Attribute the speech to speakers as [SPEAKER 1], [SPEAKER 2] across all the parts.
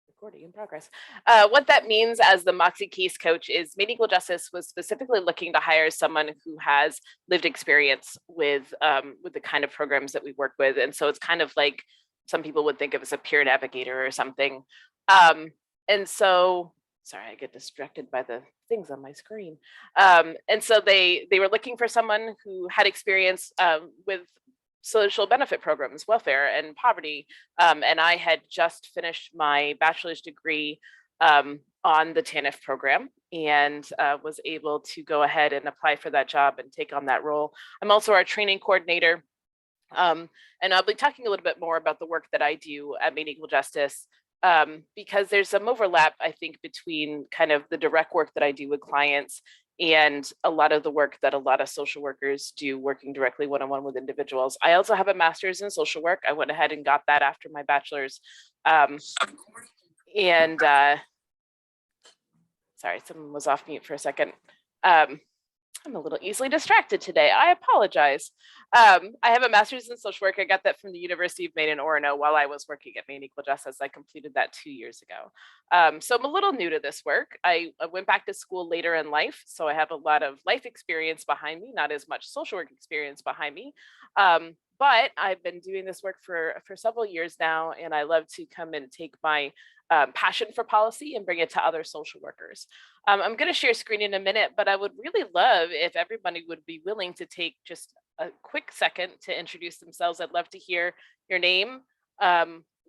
[SPEAKER 1] Recording in progress. What that means as the Moxie case coach is Maine Equal Justice was specifically looking to hire someone who has lived experience with the kind of programs that we work with. And so it's kind of like some people would think of as a peer navigator or something. And so, sorry, I get distracted by the things on my screen. And so they were looking for someone who had experience with social benefit programs, welfare, and poverty. And I had just finished my bachelor's degree on the TANF program and was able to go ahead and apply for that job and take on that role. I'm also our training coordinator. And I'll be talking a little bit more about the work that I do at Maine Equal Justice because there's some overlap, I think, between kind of the direct work that I do with clients and a lot of the work that a lot of social workers do working directly one-on-one with individuals. I also have a master's in social work. I went ahead and got that after my bachelor's. Sorry, someone was off mute for a second. I'm a little easily distracted today. I apologize. I have a master's in social work. I got that from the University of Maine in Orono while I was working at Maine Equal Justice. I completed that 2 years ago. So I'm a little new to this work. I went back to school later in life, so I have a lot of life experience behind me, not as much social work experience behind me. But I've been doing this work for several years now, and I love to come and take my passion for policy and bring it to other social workers. I'm going to share screen in a minute, but I would really love if everybody would be willing to take just a quick second to introduce themselves. I'd love to hear your name,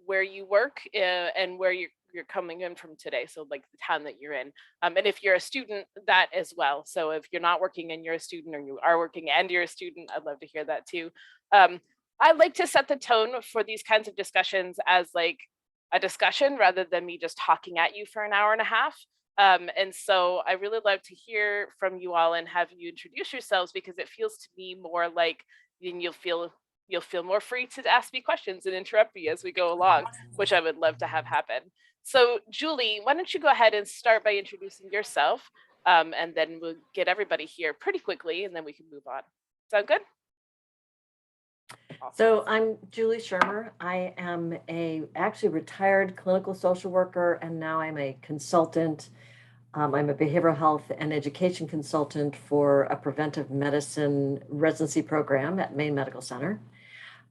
[SPEAKER 1] where you work, and where you're coming in from today. So like the town that you're in. And if you're a student, that as well. So if you're not working and you're a student, or you are working and you're a student, I'd love to hear that too. I like to set the tone for these kinds of discussions as like a discussion rather than me just talking at you for an hour and a half. And so I really love to hear from you all and have you introduce yourselves, because it feels to me more like then you'll feel more free to ask me questions and interrupt me as we go along, which I would love to have happen. So Julie, why don't you go ahead and start by introducing yourself, and then we'll get everybody here pretty quickly and then we can move on. Sound good?
[SPEAKER 2] Awesome. So I'm Julie Shermer. I am actually retired clinical social worker, and now I'm a consultant. I'm a behavioral health and education consultant for a preventive medicine residency program at Maine Medical Center.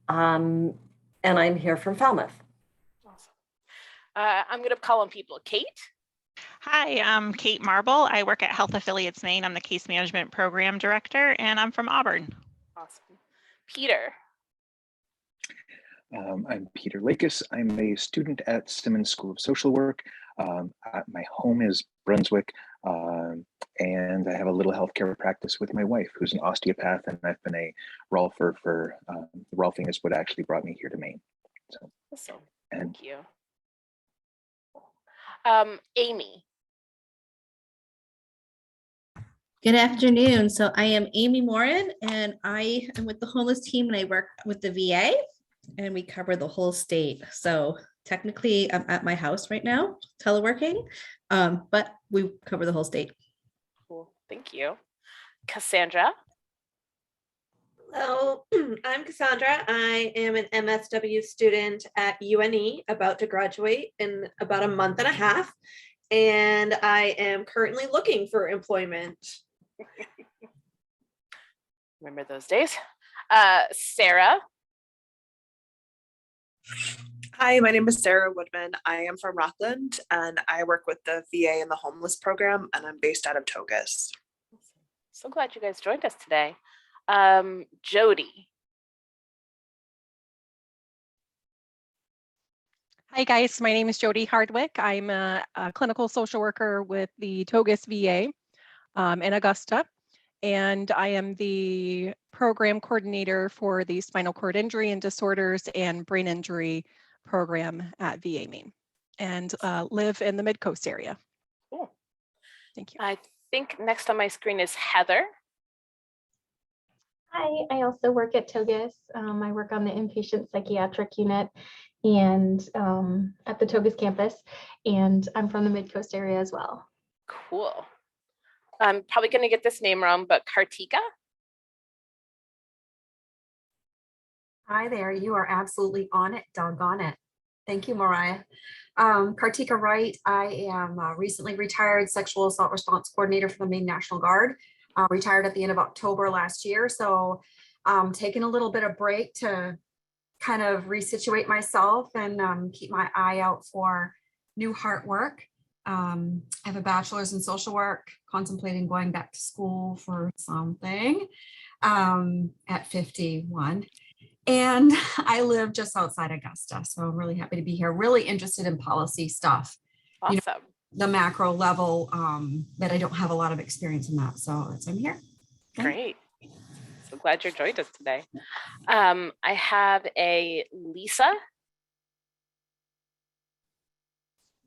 [SPEAKER 2] And I'm here from Falmouth.
[SPEAKER 1] Awesome. I'm going to call on people. Kate?
[SPEAKER 3] Hi, I'm Kate Marble. I work at Health Affiliates Maine. I'm the Case Management Program Director, and I'm from Auburn.
[SPEAKER 1] Awesome. Peter?
[SPEAKER 4] I'm Peter Lakis. I'm a student at Simmons School of Social Work. My home is Brunswick, and I have a little healthcare practice with my wife, who's an osteopath, and I've been a Rolfer for the Rolfing is what actually brought me here to Maine. So,
[SPEAKER 1] awesome.
[SPEAKER 4] And,
[SPEAKER 1] thank you. Amy.
[SPEAKER 5] Good afternoon. So I am Amy Morin, and I am with the homeless team, and I work with the VA, and we cover the whole state. So technically I'm at my house right now, teleworking, but we cover the whole state.
[SPEAKER 1] Cool, thank you. Cassandra?
[SPEAKER 6] Hello, I'm Cassandra. I am an MSW student at UNE, about to graduate in about a month and a half, and I am currently looking for employment.
[SPEAKER 1] Remember those days. Sarah?
[SPEAKER 7] Hi, my name is Sarah Woodman. I am from Rockland, and I work with the VA in the homeless program, and I'm based out of Togus.
[SPEAKER 1] So glad you guys joined us today. Jody.
[SPEAKER 8] Hi guys, my name is Jody Hardwick. I'm a clinical social worker with the Togus VA in Augusta, and I am the program coordinator for the spinal cord injury and disorders and brain injury program at VA Maine, and live in the Mid-Coast area.
[SPEAKER 1] Cool.
[SPEAKER 8] Thank you.
[SPEAKER 1] I think next on my screen is Heather.
[SPEAKER 9] Hi, I also work at Togus. I work on the inpatient psychiatric unit and at the Togus campus, and I'm from the Mid-Coast area as well.
[SPEAKER 1] Cool. I'm probably going to get this name wrong, but Kartika?
[SPEAKER 10] Hi there, you are absolutely on it, doggone it. Thank you, Mariah. Kartika Wright. I am a recently retired sexual assault response coordinator for the Maine National Guard. Retired at the end of October last year. So taking a little bit of break to kind of resituate myself and keep my eye out for new heart work. I have a bachelor's in social work, contemplating going back to school for something at 51. And I live just outside Augusta. So I'm really happy to be here, really interested in policy stuff.
[SPEAKER 1] Awesome.
[SPEAKER 10] You know, the macro level, but I don't have a lot of experience in that. So I'm here.
[SPEAKER 1] Great. So glad you joined us today. I have a Lisa.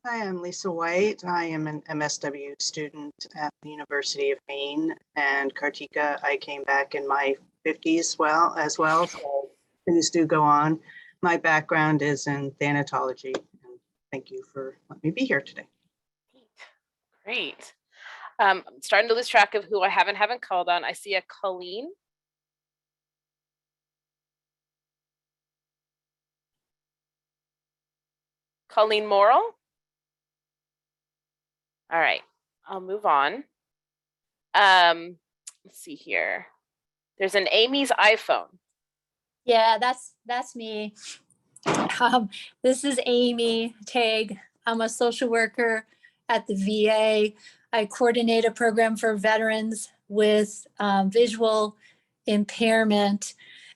[SPEAKER 11] Hi, I'm Lisa White. I am an MSW student at the University of Maine, and Kartika, I came back in my 50s as well, so please do go on. My background is in thanatology, and thank you for letting me be here today.
[SPEAKER 1] Great. I'm starting to lose track of who I haven't called on. I see a Colleen. Colleen Morrill. All right, I'll move on. Let's see here. There's an Amy's iPhone.
[SPEAKER 12] Yeah, that's me. This is Amy Tagg. I'm a social worker at the VA. I coordinate a program for veterans with visual impairment.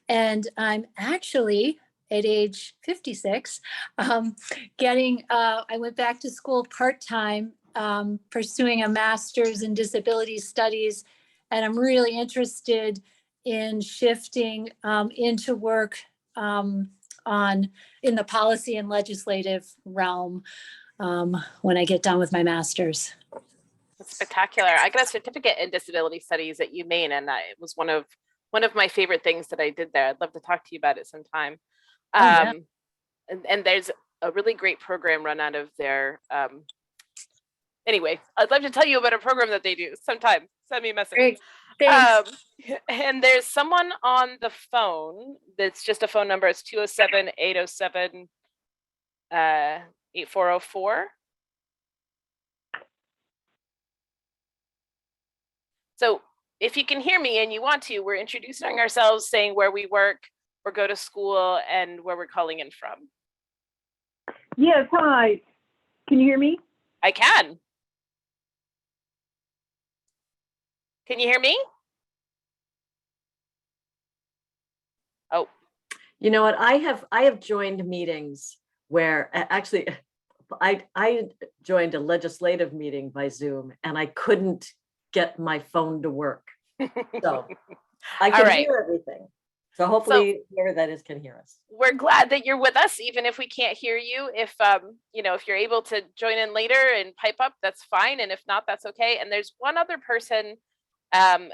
[SPEAKER 12] And I'm actually at age 56, I went back to school part-time, pursuing a master's in disability studies. And I'm really interested in shifting into work in the policy and legislative realm when I get done with my master's.
[SPEAKER 1] That's spectacular. I got a certificate in disability studies at UMaine, and it was one of my favorite things that I did there. I'd love to talk to you about it sometime.
[SPEAKER 12] Yeah.
[SPEAKER 1] And there's a really great program run out of there. Anyway, I'd love to tell you about a program that they do sometime. Send me a message.
[SPEAKER 12] Great. Thanks.
[SPEAKER 1] And there's someone on the phone that's just a phone number. It's 207-807-8404. So if you can hear me and you want to, we're introducing ourselves, saying where we work or go to school and where we're calling in from.
[SPEAKER 13] Yes, hi. Can you hear me?
[SPEAKER 1] I can. Can you hear me? Oh.
[SPEAKER 2] You know what? I have joined meetings where actually I joined a legislative meeting by Zoom and I couldn't get my phone to work. So I can hear everything. So hopefully whoever that is can hear us.
[SPEAKER 1] We're glad that you're with us, even if we can't hear you. If if you're able to join in later and pipe up, that's fine. And if not, that's okay. And there's one other person, and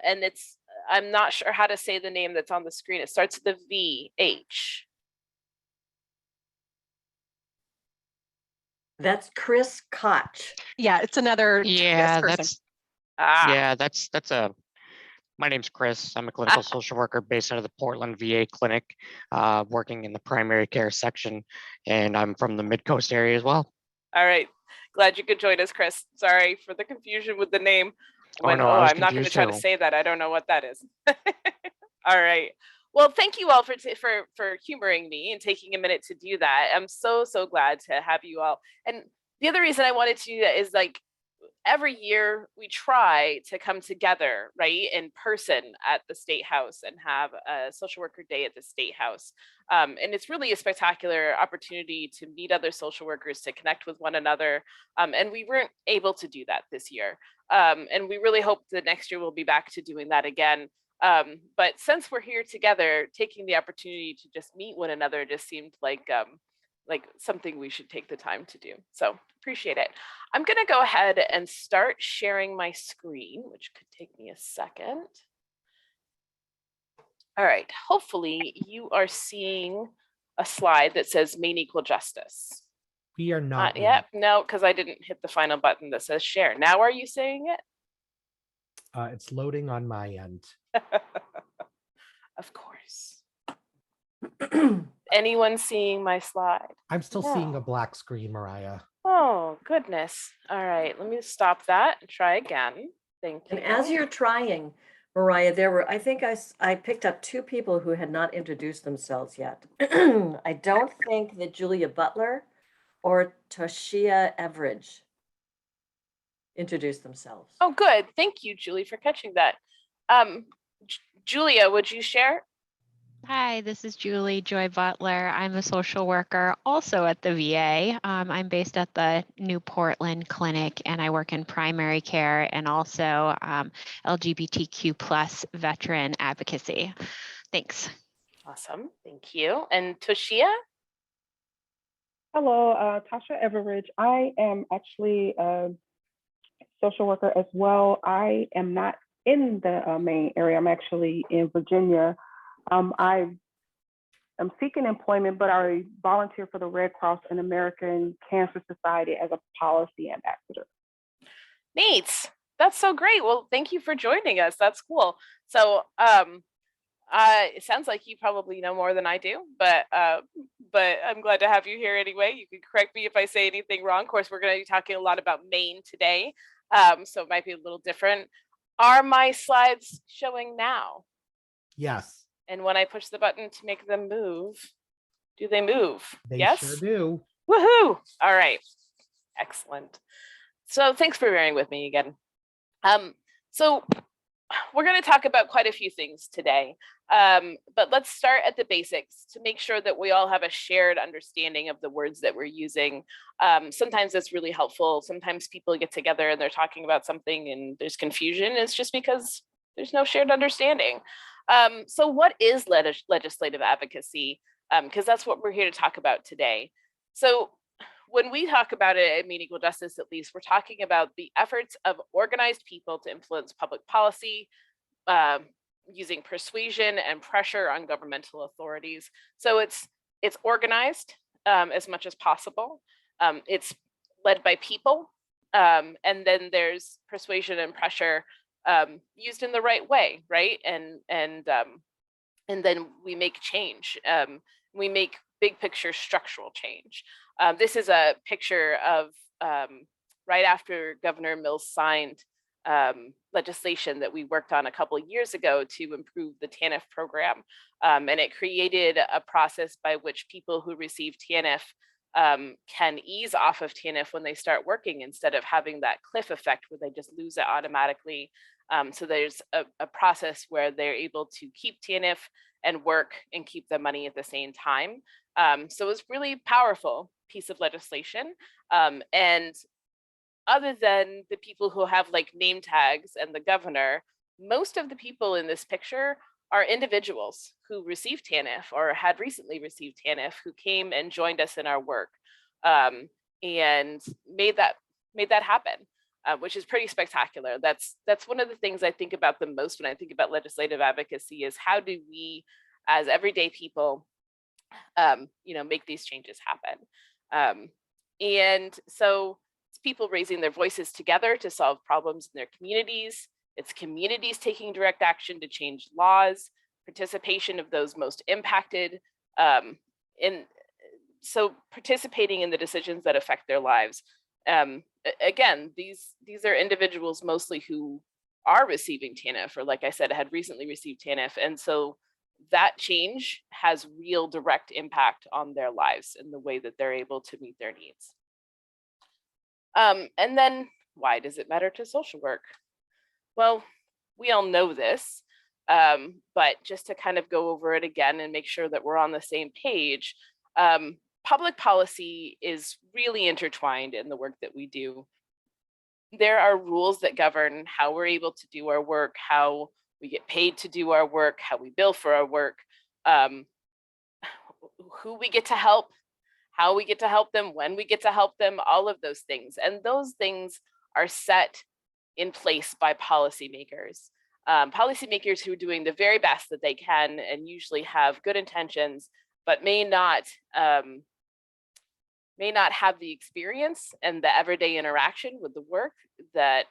[SPEAKER 1] I'm not sure how to say the name that's on the screen. It starts with the VH.
[SPEAKER 2] That's Chris Koch.
[SPEAKER 8] Yeah, it's another.
[SPEAKER 14] Yeah,
[SPEAKER 8] person.
[SPEAKER 14] that's my name's Chris. I'm a clinical social worker based out of the Portland VA clinic, working in the primary care section, and I'm from the Mid-Coast area as well.
[SPEAKER 1] All right, glad you could join us, Chris. Sorry for the confusion with the name.
[SPEAKER 14] I'm
[SPEAKER 1] not going to try to say that. I don't know what that is. All right. Well, thank you all for humoring me and taking a minute to do that. I'm so glad to have you all. And the other reason I wanted to do that is every year we try to come together, right, in person at the State House and have a social worker day at the State House. And it's really a spectacular opportunity to meet other social workers, to connect with one another. And we weren't able to do that this year. And we really hope that next year we'll be back to doing that again. But since we're here together, taking the opportunity to just meet one another just seemed like something we should take the time to do. So appreciate it. I'm going to go ahead and start sharing my screen, which could take me a second. All right, hopefully you are seeing a slide that says Maine Equal Justice.
[SPEAKER 15] We are not.
[SPEAKER 1] Yet. No, because I didn't hit the final button that says share. Now are you seeing it?
[SPEAKER 15] It's loading on my end.
[SPEAKER 1] Of course. Anyone seeing my slide?
[SPEAKER 15] I'm still
[SPEAKER 1] No.
[SPEAKER 15] seeing a black screen, Mariah.
[SPEAKER 1] Oh, goodness. All right, let me stop that and try again. Thank you.
[SPEAKER 2] And as you're trying, Mariah, there were, I think I picked up 2 people who had not introduced themselves yet. I don't think that Julia Butler or Toshia Everidge introduced themselves.
[SPEAKER 1] Oh, good. Thank you, Julie, for catching that. Julia, would you share?
[SPEAKER 16] Hi, this is Julie Joy Butler. I'm a social worker also at the VA. I'm based at the New Portland Clinic, and I work in primary care and also LGBTQ plus veteran advocacy. Thanks.
[SPEAKER 1] Awesome. Thank you. And Toshia?
[SPEAKER 17] Hello, Tasha Everidge. I am actually a social worker as well. I am not in the Maine area. I'm actually in Virginia. I am seeking employment, but I volunteer for the Red Cross and American Cancer Society as a policy ambassador.
[SPEAKER 1] Neat. That's so great. Well, thank you for joining us. That's cool. So it sounds like you probably know more than I do, but I'm glad to have you here anyway. You can correct me if I say anything wrong. Of course, we're going to be talking a lot about Maine today, so it might be a little different. Are my slides showing now?
[SPEAKER 15] Yes.
[SPEAKER 1] And when I push the button to make them move, do they move?
[SPEAKER 15] They
[SPEAKER 1] yes?
[SPEAKER 15] sure do.
[SPEAKER 1] Woohoo! All right. Excellent. So thanks for bearing with me again. So we're going to talk about quite a few things today, but let's start at the basics to make sure that we all have a shared understanding of the words that we're using. Sometimes it's really helpful. Sometimes people get together and they're talking about something and there's confusion. It's just because there's no shared understanding. So what is legislative advocacy? Because that's what we're here to talk about today. So when we talk about it at Maine Equal Justice, at least, we're talking about the efforts of organized people to influence public policy, using persuasion and pressure on governmental authorities. So it's organized as much as possible. It's led by people, and then there's persuasion and pressure used in the right way, right? And then we make change. We make big picture structural change. This is a picture of right after Governor Mills signed legislation that we worked on a couple of years ago to improve the TANF program. And it created a process by which people who receive TANF can ease off of TANF when they start working instead of having that cliff effect where they just lose it automatically. So there's a process where they're able to keep TANF and work and keep the money at the same time. So it's really powerful piece of legislation. And other than the people who have like name tags and the governor, most of the people in this picture are individuals who received TANF or had recently received TANF who came and joined us in our work and made that happen. Which is pretty spectacular. That's one of the things I think about the most when I think about legislative advocacy is how do we, as everyday people, make these changes happen. And so it's people raising their voices together to solve problems in their communities. It's communities taking direct action to change laws, participation of those most impacted, so participating in the decisions that affect their lives. Again, these are individuals mostly who are receiving TANF, or like I said, had recently received TANF. And so that change has real direct impact on their lives and the way that they're able to meet their needs. And then why does it matter to social work? Well, we all know this, but just to kind of go over it again and make sure that we're on the same page, public policy is really intertwined in the work that we do. There are rules that govern how we're able to do our work, how we get paid to do our work, how we bill for our work, who we get to help, how we get to help them, when we get to help them, all of those things. And those things are set in place by policymakers. Policymakers who are doing the very best that they can and usually have good intentions, but may not have the experience and the everyday interaction with the work that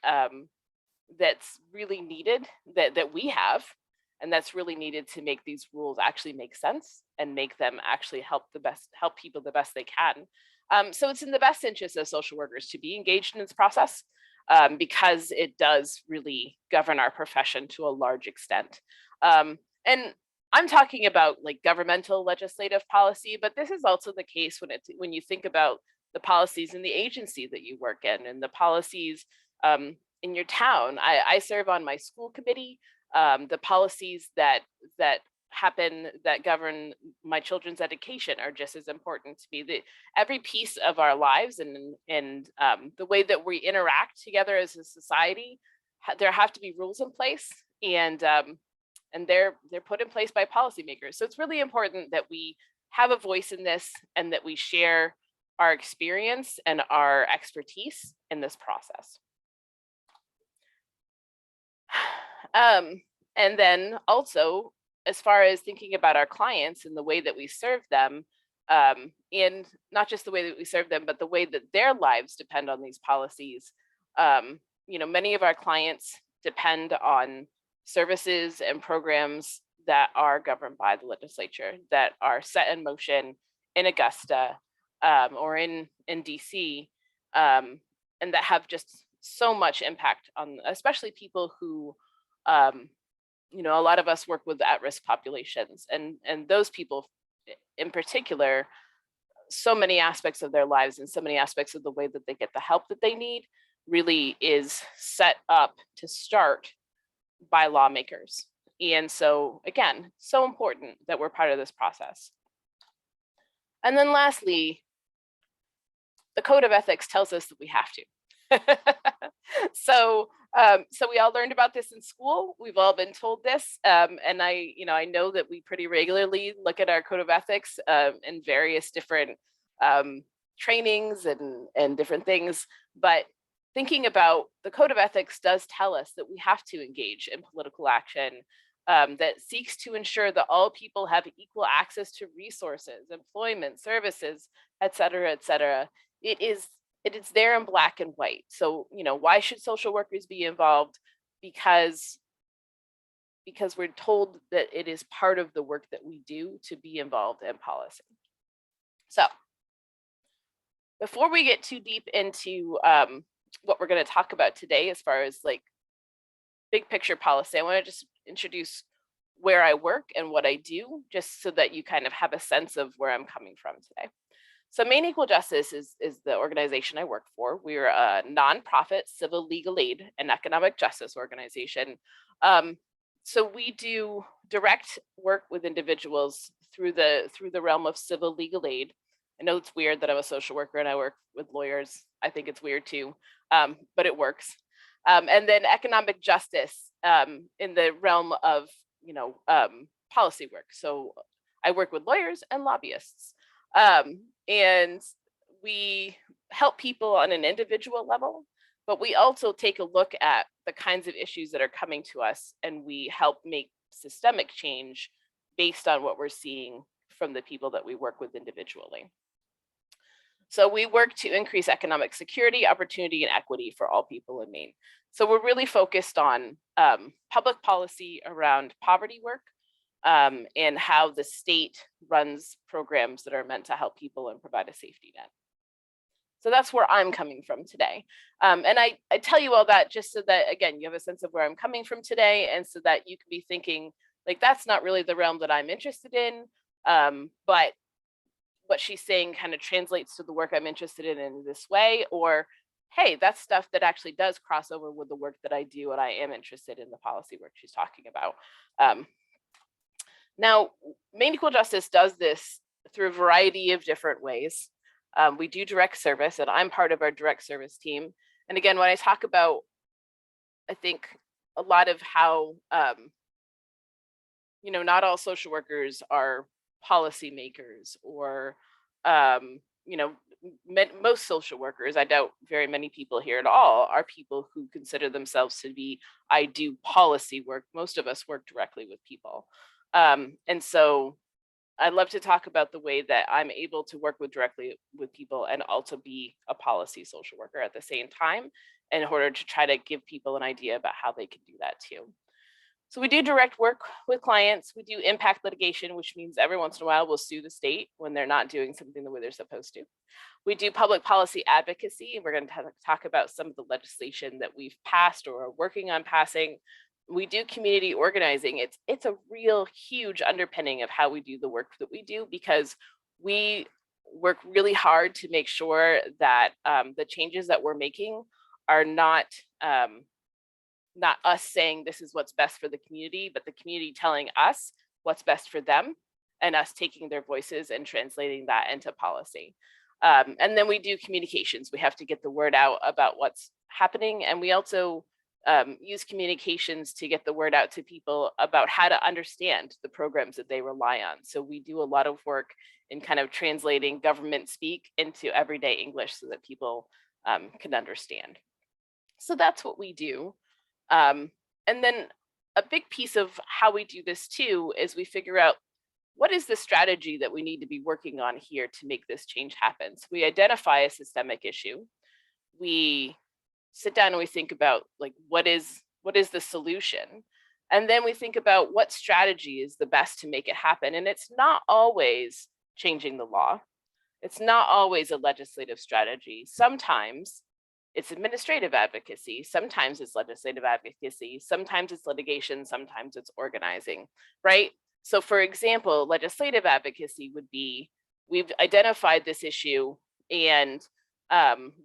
[SPEAKER 1] that's really needed, that we have, and that's really needed to make these rules actually make sense and make them actually help people the best they can. So it's in the best interest of social workers to be engaged in this process, because it does really govern our profession to a large extent. And I'm talking about like governmental legislative policy, but this is also the case when you think about the policies in the agency that you work in and the policies in your town. I serve on my school committee. The policies that govern my children's education are just as important to me. Every piece of our lives and the way that we interact together as a society, there have to be rules in place, and they're put in place by policymakers. So it's really important that we have a voice in this and that we share our experience and our expertise in this process. And then also, as far as thinking about our clients and the way that we serve them, and not just the way that we serve them, but the way that their lives depend on these policies. Many of our clients depend on services and programs that are governed by the legislature, that are set in motion in Augusta or in DC, and that have just so much impact on especially people who a lot of us work with at-risk populations, and those people in particular, so many aspects of their lives and so many aspects of the way that they get the help that they need really is set up to start by lawmakers. And so again, so important that we're part of this process. And then lastly, the code of ethics tells us that we have to. So we all learned about this in school. We've all been told this, and I know that we pretty regularly look at our code of ethics in various different trainings and different things. But thinking about the code of ethics does tell us that we have to engage in political action that seeks to ensure that all people have equal access to resources, employment, services, et cetera, et cetera. It is there in black and white. So, why should social workers be involved? Because we're told that it is part of the work that we do to be involved in policy. So before we get too deep into what we're going to talk about today, as far as like big picture policy, I want to just introduce where I work and what I do, just so that you kind of have a sense of where I'm coming from today. So Maine Equal Justice is the organization I work for. We're a nonprofit civil legal aid and economic justice organization. So we do direct work with individuals through the realm of civil legal aid. I know it's weird that I'm a social worker and I work with lawyers. I think it's weird too, but it works. And then economic justice in the realm of policy work. So I work with lawyers and lobbyists. And we help people on an individual level, but we also take a look at the kinds of issues that are coming to us, and we help make systemic change based on what we're seeing from the people that we work with individually. So we work to increase economic security, opportunity, and equity for all people in Maine. So we're really focused on public policy around poverty work, and how the state runs programs that are meant to help people and provide a safety net. So that's where I'm coming from today. And I tell you all that just so that, again, you have a sense of where I'm coming from today, and so that you can be thinking, like, that's not really the realm that I'm interested in, but what she's saying kind of translates to the work I'm interested in this way, or, hey, that's stuff that actually does cross over with the work that I do, and I am interested in the policy work she's talking about. Now, Maine Equal Justice does this through a variety of different ways. We do direct service, and I'm part of our direct service team. And again, when I talk about, I think a lot of how, not all social workers are policymakers, or, most social workers, I doubt very many people here at all, are people who consider themselves to be, I do policy work. Most of us work directly with people. And so I'd love to talk about the way that I'm able to work directly with people and also be a policy social worker at the same time, in order to try to give people an idea about how they can do that too. So we do direct work with clients. We do impact litigation, which means every once in a while we'll sue the state when they're not doing something the way they're supposed to. We do public policy advocacy. We're going to talk about some of the legislation that we've passed or are working on passing. We do community organizing. It's a real huge underpinning of how we do the work that we do, because we work really hard to make sure that the changes that we're making are not us saying this is what's best for the community, but the community telling us what's best for them, and us taking their voices and translating that into policy. And then we do communications. We have to get the word out about what's happening. And we also use communications to get the word out to people about how to understand the programs that they rely on. So we do a lot of work in kind of translating government speak into everyday English so that people can understand. So that's what we do. And then a big piece of how we do this too is we figure out what is the strategy that we need to be working on here to make this change happen. So we identify a systemic issue. We sit down and we think about like what is the solution, and then we think about what strategy is the best to make it happen. And it's not always changing the law. It's not always a legislative strategy. Sometimes it's administrative advocacy, sometimes it's legislative advocacy, sometimes it's litigation, sometimes it's organizing, right? So for example, legislative advocacy would be, we've identified this issue and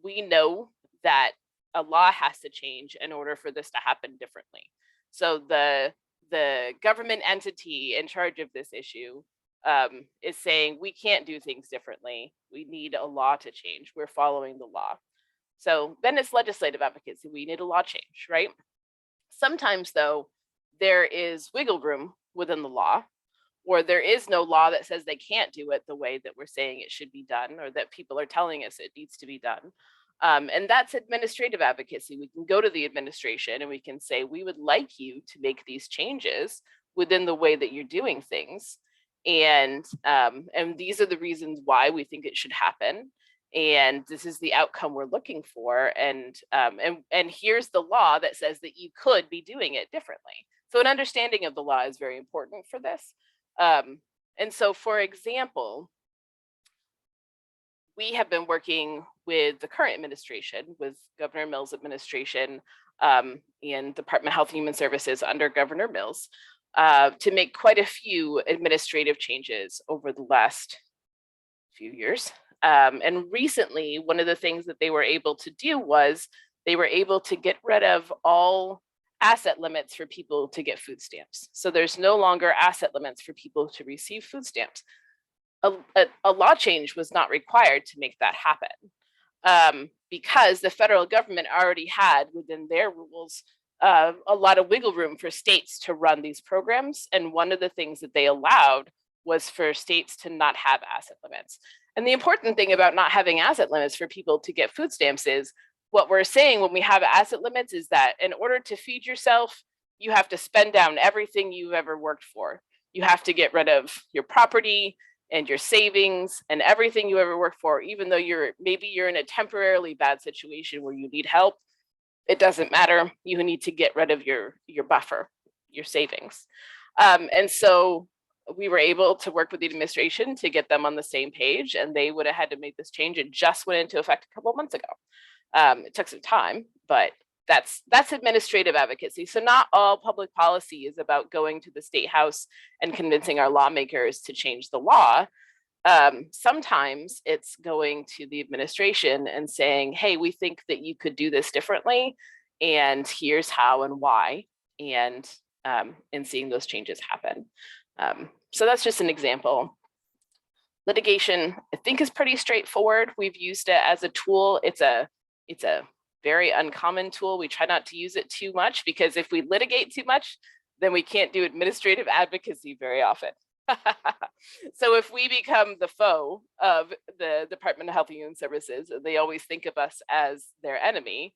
[SPEAKER 1] we know that a law has to change in order for this to happen differently. So the government entity in charge of this issue is saying we can't do things differently. We need a law to change. We're following the law. So then it's legislative advocacy. We need a law change, right? Sometimes though, there is wiggle room within the law, or there is no law that says they can't do it the way that we're saying it should be done, or that people are telling us it needs to be done. And that's administrative advocacy. We can go to the administration and we can say, we would like you to make these changes within the way that you're doing things. And these are the reasons why we think it should happen. And this is the outcome we're looking for. And here's the law that says that you could be doing it differently. So an understanding of the law is very important for this. And so, for example, we have been working with the current administration, with Governor Mills' administration and Department of Health and Human Services under Governor Mills, to make quite a few administrative changes over the last few years. And recently, one of the things that they were able to do was they were able to get rid of all asset limits for people to get food stamps. So there's no longer asset limits for people to receive food stamps. A law change was not required to make that happen because the federal government already had within their rules a lot of wiggle room for states to run these programs. And one of the things that they allowed was for states to not have asset limits. And the important thing about not having asset limits for people to get food stamps is what we're saying when we have asset limits is that in order to feed yourself, you have to spend down everything you've ever worked for. You have to get rid of your property and your savings and everything you ever worked for, even though maybe you're in a temporarily bad situation where you need help. It doesn't matter. You need to get rid of your buffer, your savings. And so we were able to work with the administration to get them on the same page, and they would have had to make this change. It just went into effect a couple of months ago. It took some time, but that's administrative advocacy. So not all public policy is about going to the state house and convincing our lawmakers to change the law. Sometimes it's going to the administration and saying, hey, we think that you could do this differently, and here's how and why, and seeing those changes happen. So that's just an example. Litigation, I think, is pretty straightforward. We've used it as a tool. It's a very uncommon tool. We try not to use it too much, because if we litigate too much, then we can't do administrative advocacy very often. So if we become the foe of the Department of Health and Human Services, they always think of us as their enemy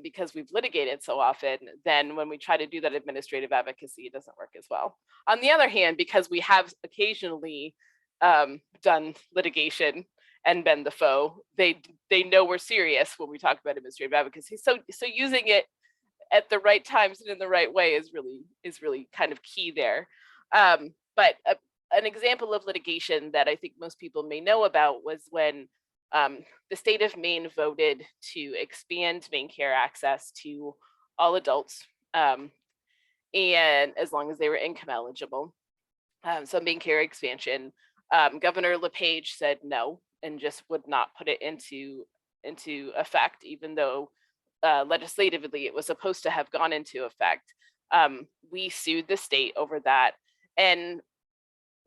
[SPEAKER 1] because we've litigated so often, then when we try to do that administrative advocacy, it doesn't work as well. On the other hand, because we have occasionally done litigation and been the foe, they know we're serious when we talk about administrative advocacy. So using it at the right times and in the right way is really kind of key there. But an example of litigation that I think most people may know about was when the state of Maine voted to expand MaineCare access to all adults, and as long as they were income eligible. So MaineCare expansion, Governor LePage said no and just would not put it into effect, even though legislatively it was supposed to have gone into effect. We sued the state over that. And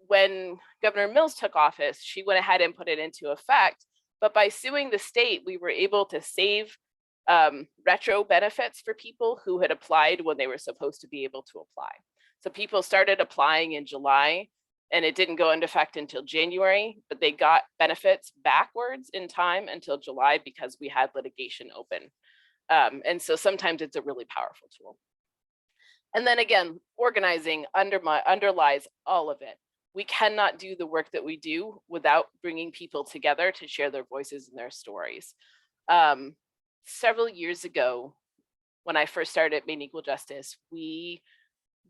[SPEAKER 1] when Governor Mills took office, she went ahead and put it into effect. But by suing the state, we were able to save retro benefits for people who had applied when they were supposed to be able to apply. So people started applying in July and it didn't go into effect until January, but they got benefits backwards in time until July because we had litigation open. And so sometimes it's a really powerful tool. And then again, organizing underlies all of it. We cannot do the work that we do without bringing people together to share their voices and their stories. Several years ago, when I first started at Maine Equal Justice, we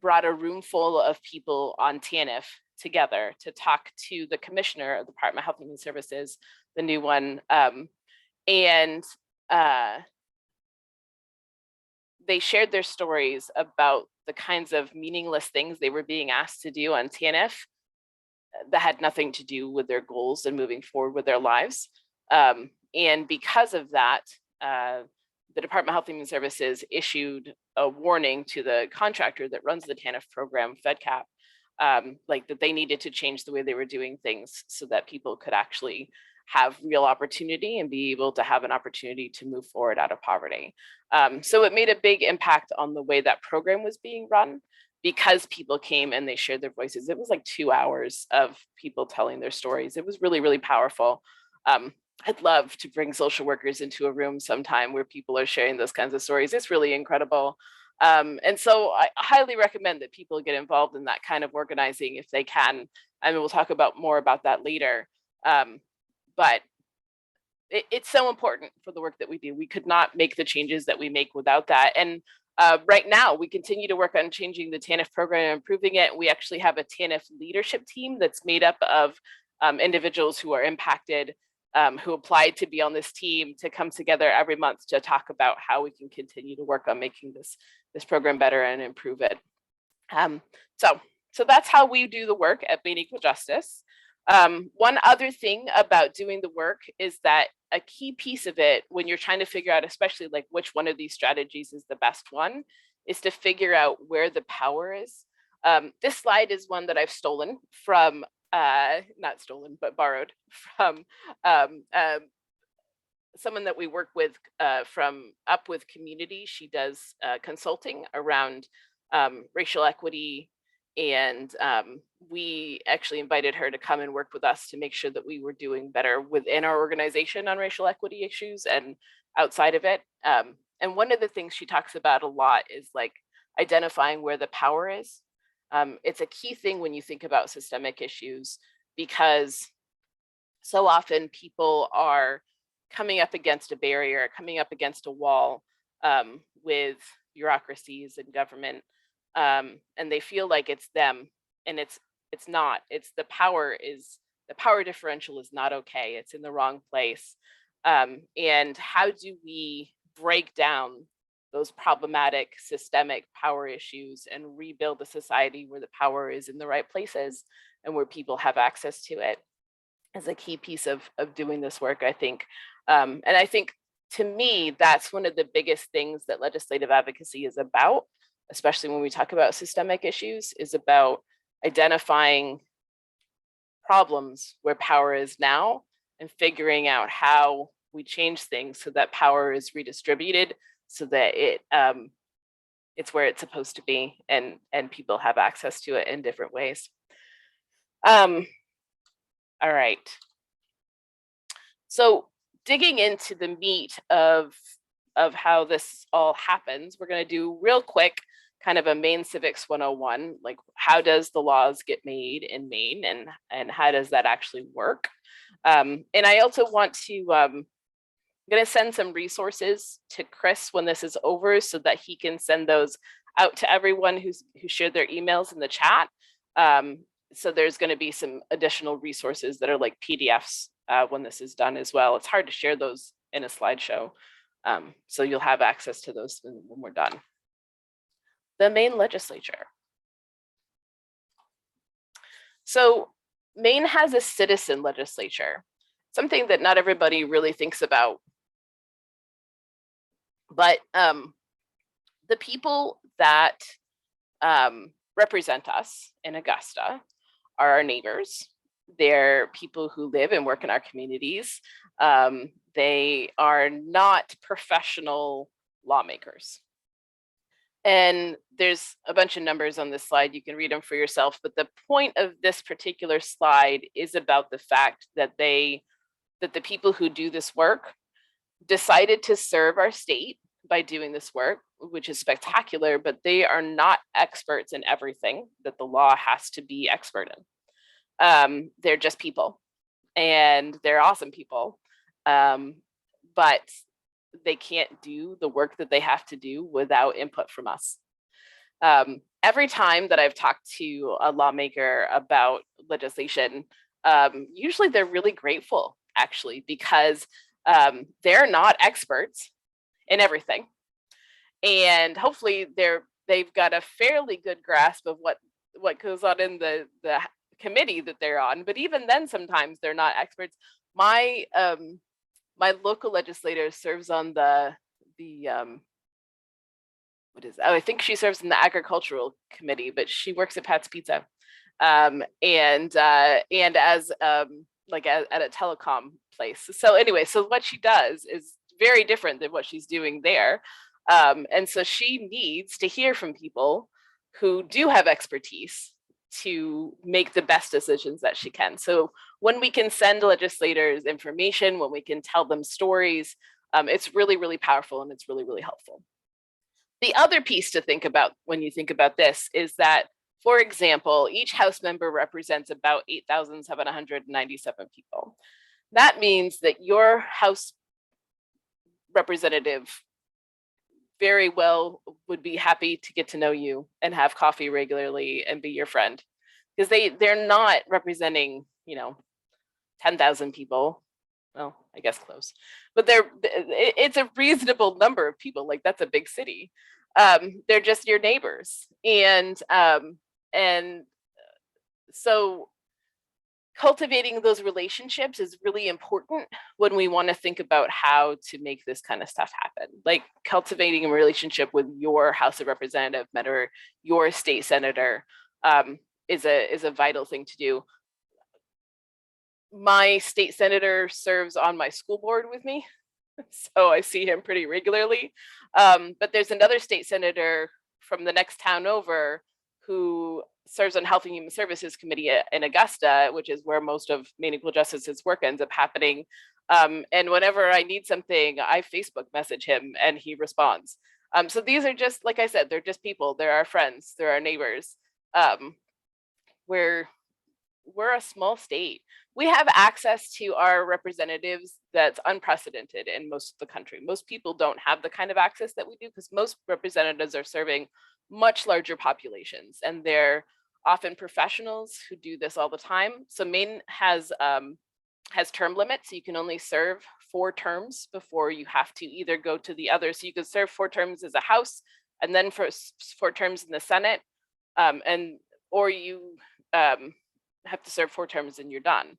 [SPEAKER 1] brought a room full of people on TANF together to talk to the commissioner of the Department of Health and Human Services, the new one, and they shared their stories about the kinds of meaningless things they were being asked to do on TANF that had nothing to do with their goals and moving forward with their lives. And because of that, the Department of Health and Human Services issued a warning to the contractor that runs the TANF program, FedCap, like that they needed to change the way they were doing things so that people could actually have real opportunity and be able to have an opportunity to move forward out of poverty. So it made a big impact on the way that program was being run because people came and they shared their voices. It was like 2 hours of people telling their stories. It was really, really powerful. I'd love to bring social workers into a room sometime where people are sharing those kinds of stories. It's really incredible. And so I highly recommend that people get involved in that kind of organizing if they can. I mean, we'll talk about more about that later. But it's so important for the work that we do. We could not make the changes that we make without that. And right now, we continue to work on changing the TANF program and improving it. We actually have a TANF leadership team that's made up of individuals who are impacted, who applied to be on this team, to come together every month to talk about how we can continue to work on making this program better and improve it. So that's how we do the work at Maine Equal Justice. One other thing about doing the work is that a key piece of it, when you're trying to figure out, especially like which one of these strategies is the best one, is to figure out where the power is. This slide is one that I've stolen from, not stolen, but borrowed from someone that we work with from Up With Community. She does consulting around racial equity. And we actually invited her to come and work with us to make sure that we were doing better within our organization on racial equity issues and outside of it. And one of the things she talks about a lot is like identifying where the power is. It's a key thing when you think about systemic issues, because so often people are coming up against a barrier, coming up against a wall with bureaucracies and government. And they feel like it's them, and it's not. It's the power differential is not okay. It's in the wrong place. And how do we break down those problematic systemic power issues and rebuild a society where the power is in the right places and where people have access to it, is a key piece of doing this work, I think. And I think, to me, that's one of the biggest things that legislative advocacy is about, especially when we talk about systemic issues, is about identifying problems where power is now and figuring out how we change things so that power is redistributed, so that it's where it's supposed to be, and people have access to it in different ways. All right. So digging into the meat of how this all happens, we're going to do real quick kind of a Maine Civics 101, like how does the laws get made in Maine, and how does that actually work? And I also want to I'm going to send some resources to Chris when this is over so that he can send those out to everyone who shared their emails in the chat. So there's going to be some additional resources that are like PDFs when this is done as well. It's hard to share those in a slideshow. So you'll have access to those when we're done. The Maine legislature. So Maine has a citizen legislature, something that not everybody really thinks about. But the people that represent us in Augusta are our neighbors. They're people who live and work in our communities. They are not professional lawmakers. And there's a bunch of numbers on this slide. You can read them for yourself. But the point of this particular slide is about the fact that the people who do this work decided to serve our state by doing this work, which is spectacular, but they are not experts in everything that the law has to be expert in. They're just people, and they're awesome people, but they can't do the work that they have to do without input from us. Every time that I've talked to a lawmaker about legislation, usually they're really grateful, actually, because they're not experts in everything. And hopefully they've got a fairly good grasp of what goes on in the committee that they're on. But even then, sometimes they're not experts. My local legislator serves on the I think she serves in the agricultural committee, but she works at Pat's Pizza, and as like at a telecom place. So anyway, so what she does is very different than what she's doing there. And so she needs to hear from people who do have expertise to make the best decisions that she can. So when we can send legislators information, when we can tell them stories, it's really, really powerful, and it's really, really helpful. The other piece to think about when you think about this is that, for example, each House member represents about 8,797 people. That means that your House representative very well would be happy to get to know you and have coffee regularly and be your friend, because they're not representing, 10,000 people. Well, I guess close, but it's a reasonable number of people. Like, that's a big city. They're just your neighbors, and so cultivating those relationships is really important when we want to think about how to make this kind of stuff happen. Like, cultivating a relationship with your House of Representative or your state senator is a vital thing to do. My state senator serves on my school board with me, so I see him pretty regularly. But there's another state senator from the next town over who serves on Health and Human Services Committee in Augusta, which is where most of Maine Equal Justice's work ends up happening. And whenever I need something, I Facebook message him and he responds. So these are just, like I said, they're just people. They're our friends. They're our neighbors. We're a small state. We have access to our representatives that's unprecedented in most of the country. Most people don't have the kind of access that we do, because most representatives are serving much larger populations, and they're often professionals who do this all the time. So Maine has term limits. So you can only serve 4 terms before you have to either go to the other. So you could serve 4 terms as a House, and then for 4 terms in the Senate, or you have to serve 4 terms and you're done.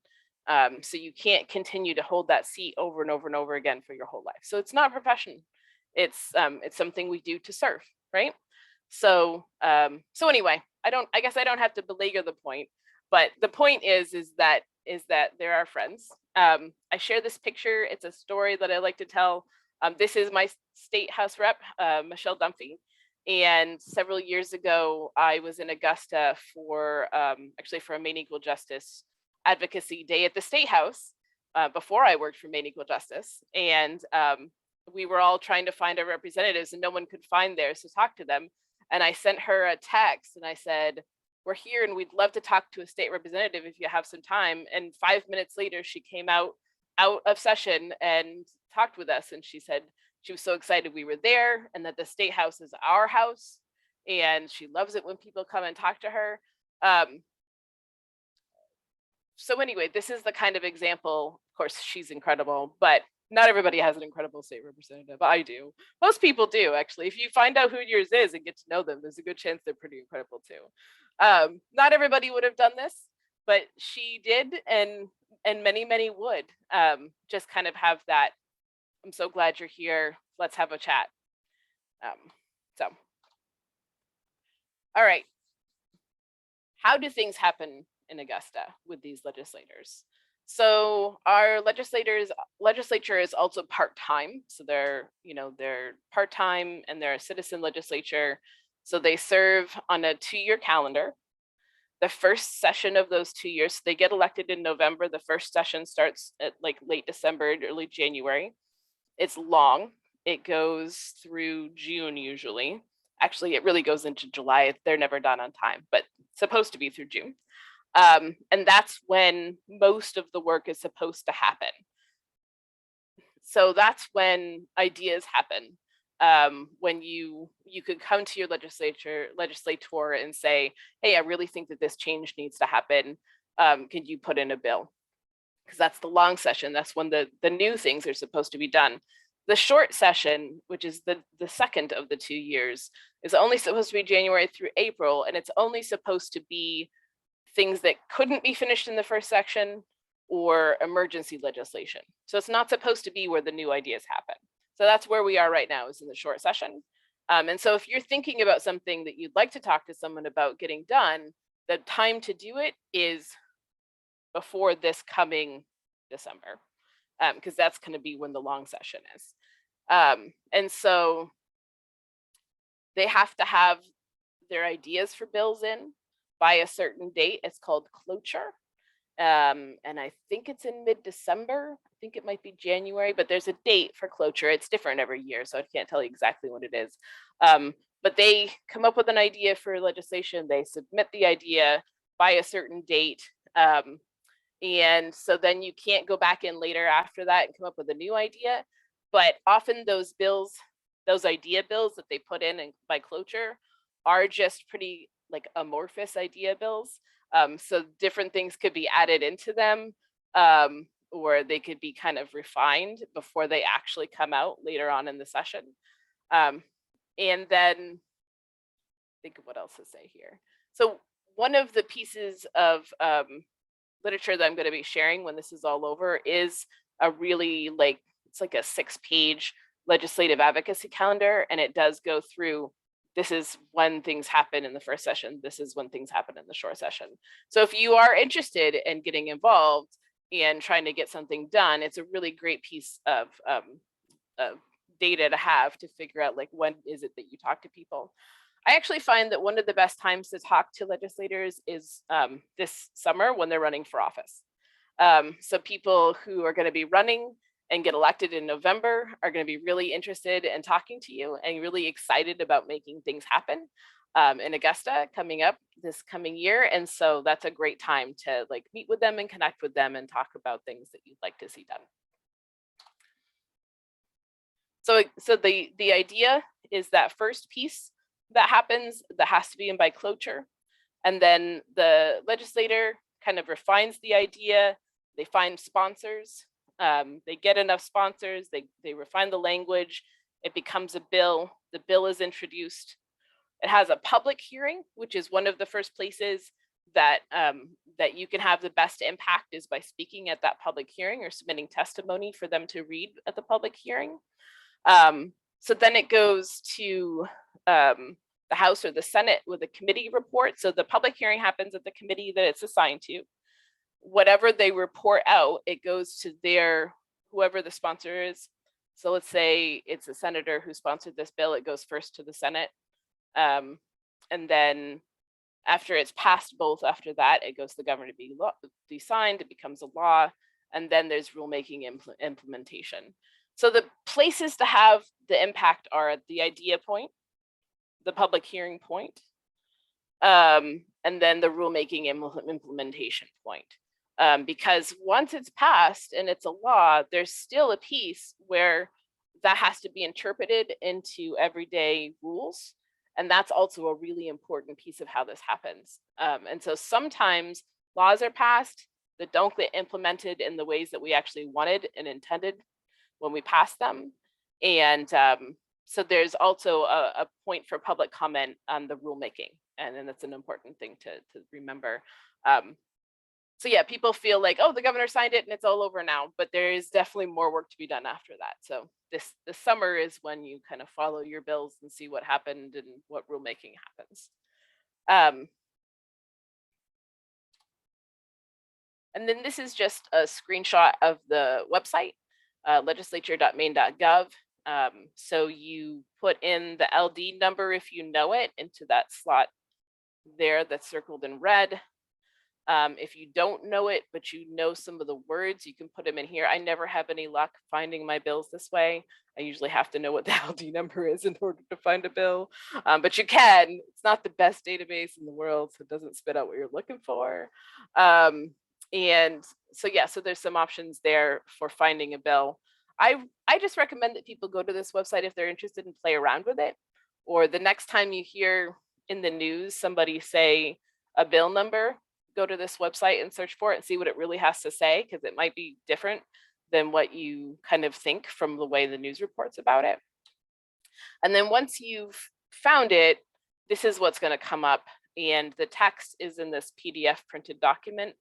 [SPEAKER 1] So you can't continue to hold that seat over and over and over again for your whole life. So it's not a profession. It's something we do to serve, right? So anyway, I guess I don't have to belabor the point, but the point is that they're our friends. I share this picture. It's a story that I like to tell. This is my state House rep, Michelle Dunphy. And several years ago, I was in Augusta for a Maine Equal Justice Advocacy Day at the State House before I worked for Maine Equal Justice. And we were all trying to find our representatives, and no one could find theirs to talk to them. And I sent her a text and I said, "We're here and we'd love to talk to a state representative if you have some time." And 5 minutes later, she came out of session and talked with us, and she said she was so excited we were there, and that the State House is our house, and she loves it when people come and talk to her. So anyway, this is the kind of example. Of course, she's incredible, but not everybody has an incredible state representative. I do. Most people do, actually. If you find out who yours is and get to know them, there's a good chance they're pretty incredible too. Not everybody would have done this, but she did, and many would. Just kind of have that, I'm so glad you're here, let's have a chat. So, all right. How do things happen in Augusta with these legislators? So our legislature is also part-time. So they're part-time, and they're a citizen legislature. So they serve on a 2-year calendar. The first session of those 2 years, they get elected in November. The first session starts at like late December, early January. It's long. It goes through June usually. Actually, it really goes into July. They're never done on time, but it's supposed to be through June. And that's when most of the work is supposed to happen. So that's when ideas happen. When you could come to your legislator and say, hey, I really think that this change needs to happen. Can you put in a bill? Because that's the long session. That's when the new things are supposed to be done. The short session, which is the second of the 2 years, is only supposed to be January through April, and it's only supposed to be things that couldn't be finished in the first section or emergency legislation. So it's not supposed to be where the new ideas happen. So that's where we are right now, is in the short session. And so if you're thinking about something that you'd like to talk to someone about getting done, the time to do it is before this coming December, because that's going to be when the long session is. And so they have to have their ideas for bills in by a certain date. It's called cloture. And I think it's in mid-December. I think it might be January, but there's a date for cloture. It's different every year, so I can't tell you exactly what it is. But they come up with an idea for legislation. They submit the idea by a certain date. And so then you can't go back in later after that and come up with a new idea. But often those bills, those idea bills that they put in by cloture, are just pretty like amorphous idea bills. So different things could be added into them, or they could be kind of refined before they actually come out later on in the session. And then think of what else to say here. So one of the pieces of literature that I'm going to be sharing when this is all over is a really it's like a 6-page legislative advocacy calendar, and it does go through, this is when things happen in the first session, this is when things happen in the short session. So if you are interested in getting involved and trying to get something done, it's a really great piece of data to have to figure out like when is it that you talk to people. I actually find that one of the best times to talk to legislators is this summer when they're running for office. So people who are going to be running and get elected in November are going to be really interested in talking to you and really excited about making things happen in Augusta coming up this coming year. And so that's a great time to like meet with them and connect with them and talk about things that you'd like to see done. So the idea is that first piece that happens that has to be in by cloture. And then the legislator kind of refines the idea. They find sponsors. They get enough sponsors. They refine the language. It becomes a bill. The bill is introduced. It has a public hearing, which is one of the first places that that you can have the best impact is by speaking at that public hearing or submitting testimony for them to read at the public hearing. So then it goes to the House or the Senate with a committee report. So the public hearing happens at the committee that it's assigned to. Whatever they report out, it goes to whoever the sponsor is. So let's say it's a senator who sponsored this bill, it goes first to the Senate. And then after it's passed both after that, it goes to the governor to be signed, it becomes a law, and then there's rulemaking implementation. So the places to have the impact are at the idea point, the public hearing point, and then the rulemaking implementation point. because once it's passed and it's a law, there's still a piece where that has to be interpreted into everyday rules. And that's also a really important piece of how this happens. And so sometimes laws are passed that don't get implemented in the ways that we actually wanted and intended when we passed them. And so there's also a point for public comment on the rulemaking. And then that's an important thing to remember. So yeah, people feel like, oh, the governor signed it and it's all over now, but there is definitely more work to be done after that. So this summer is when you kind of follow your bills and see what happened and what rulemaking happens. And then this is just a screenshot of the website, legislature.maine.gov. So you put in the LD number if you know it into that slot there that's circled in red. If you don't know it, but you know some of the words, you can put them in here. I never have any luck finding my bills this way. I usually have to know what the LD number is in order to find a bill, but you can. It's not the best database in the world, so it doesn't spit out what you're looking for. And so yeah, so there's some options there for finding a bill. I just recommend that people go to this website if they're interested and play around with it, or the next time you hear in the news somebody say a bill number, go to this website and search for it and see what it really has to say, because it might be different than what you kind of think from the way the news reports about it. And then once you've found it, this is what's going to come up, and the text is in this PDF printed document.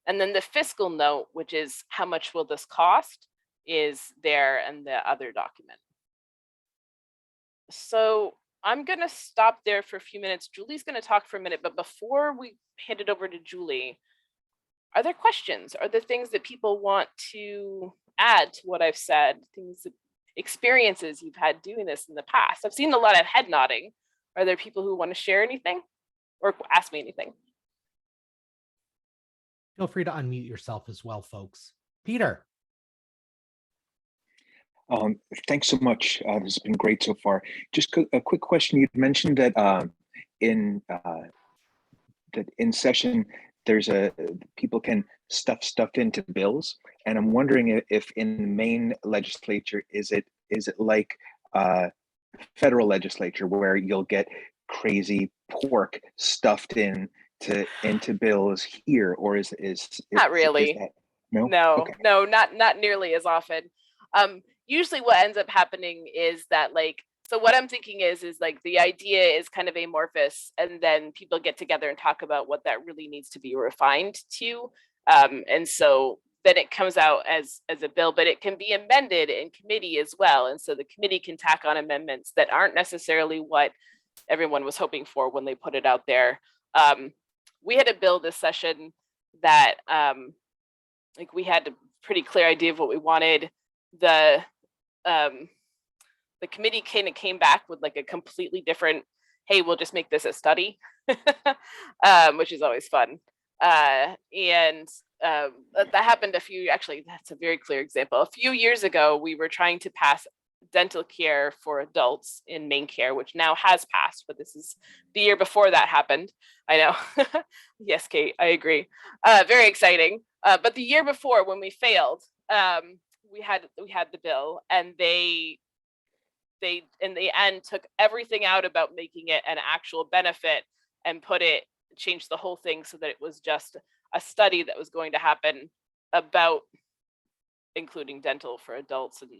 [SPEAKER 1] And then the fiscal note, which is how much will this cost, is there in the other document. So I'm going to stop there for a few minutes. Julie's going to talk for a minute, but before we hand it over to Julie, are there questions? Are there things that people want to add to what I've said? Things, experiences you've had doing this in the past? I've seen a lot of head nodding. Are there people who want to share anything or ask me anything?
[SPEAKER 15] Feel free to unmute yourself as well, folks. Peter.
[SPEAKER 4] Thanks so much. This has been great so far. Just a quick question. You mentioned that in session, there's people can stuff stuff into bills, and I'm wondering if in the Maine legislature is it like federal legislature where you'll get crazy pork stuffed into bills here, or is
[SPEAKER 1] not really?
[SPEAKER 4] Is that, no,
[SPEAKER 1] okay. No, not nearly as often. Usually what ends up happening is that, like, so what I'm thinking is like the idea is kind of amorphous, and then people get together and talk about what that really needs to be refined to. And so then it comes out as a bill, but it can be amended in committee as well. And so the committee can tack on amendments that aren't necessarily what everyone was hoping for when they put it out there. We had a bill this session that like we had a pretty clear idea of what we wanted. The committee kind of came back with like a completely different, hey, we'll just make this a study, which is always fun. That happened actually, that's a very clear example. A few years ago, we were trying to pass dental care for adults in Maine Care, which now has passed, but this is the year before that happened. I know. Yes, Kate, I agree. Very exciting. But the year before, when we failed, we had the bill, and they in the end took everything out about making it an actual benefit and changed the whole thing so that it was just a study that was going to happen about including dental for adults and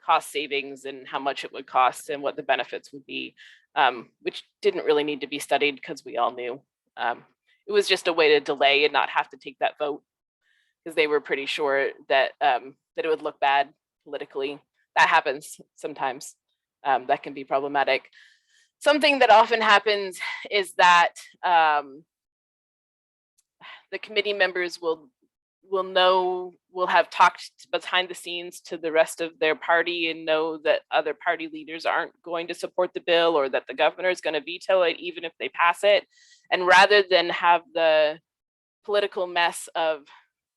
[SPEAKER 1] cost savings and how much it would cost and what the benefits would be, which didn't really need to be studied because we all knew. It was just a way to delay and not have to take that vote, because they were pretty sure that that it would look bad politically. That happens sometimes. That can be problematic. Something that often happens is that the committee members will have talked behind the scenes to the rest of their party and know that other party leaders aren't going to support the bill, or that the governor is going to veto it even if they pass it. And rather than have the political mess of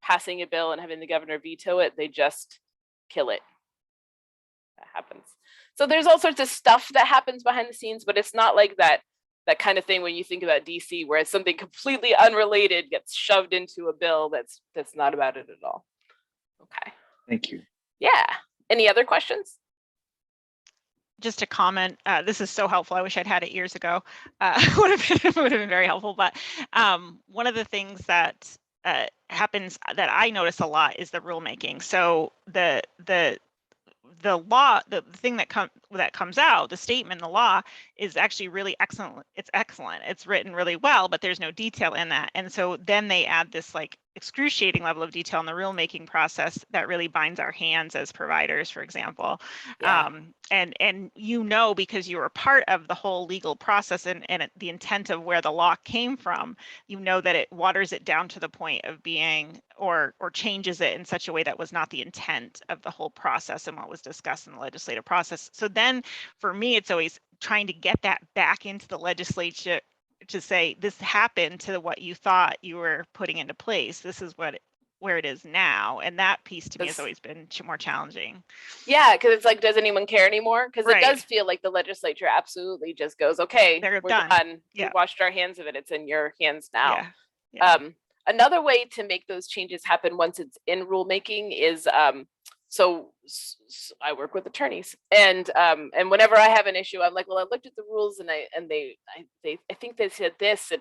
[SPEAKER 1] passing a bill and having the governor veto it, they just kill it. That happens. So there's all sorts of stuff that happens behind the scenes, but it's not like that that kind of thing when you think about DC, where it's something completely unrelated gets shoved into a bill that's not about it at all. Okay.
[SPEAKER 4] Thank you.
[SPEAKER 1] Yeah. Any other questions?
[SPEAKER 3] Just a comment. This is so helpful. I wish I'd had it years ago. Would have been very helpful. But one of the things that happens that I notice a lot is the rulemaking. So the law, the thing that comes out, the statement, the law is actually really excellent. It's excellent. It's written really well, but there's no detail in that. And so then they add this like excruciating level of detail in the rulemaking process that really binds our hands as providers, for example.
[SPEAKER 1] Yeah.
[SPEAKER 3] And you know, because you were part of the whole legal process and the intent of where the law came from, you know that it waters it down to the point of being or changes it in such a way that was not the intent of the whole process and what was discussed in the legislative process. So then for me, it's always trying to get that back into the legislature to say this happened to what you thought you were putting into place. This is where it is now. And that piece to me has always been more challenging.
[SPEAKER 1] Yeah, because it's like, does anyone care anymore? Because
[SPEAKER 3] Right.
[SPEAKER 1] it does feel like the legislature absolutely just goes, okay,
[SPEAKER 3] They're
[SPEAKER 1] we're
[SPEAKER 3] done.
[SPEAKER 1] done.
[SPEAKER 3] Yeah.
[SPEAKER 1] We washed our hands of it. It's in your hands now.
[SPEAKER 3] Yeah. Yeah.
[SPEAKER 1] Another way to make those changes happen once it's in rulemaking is so I work with attorneys, and whenever I have an issue, I'm like, well, I looked at the rules and I think they said this,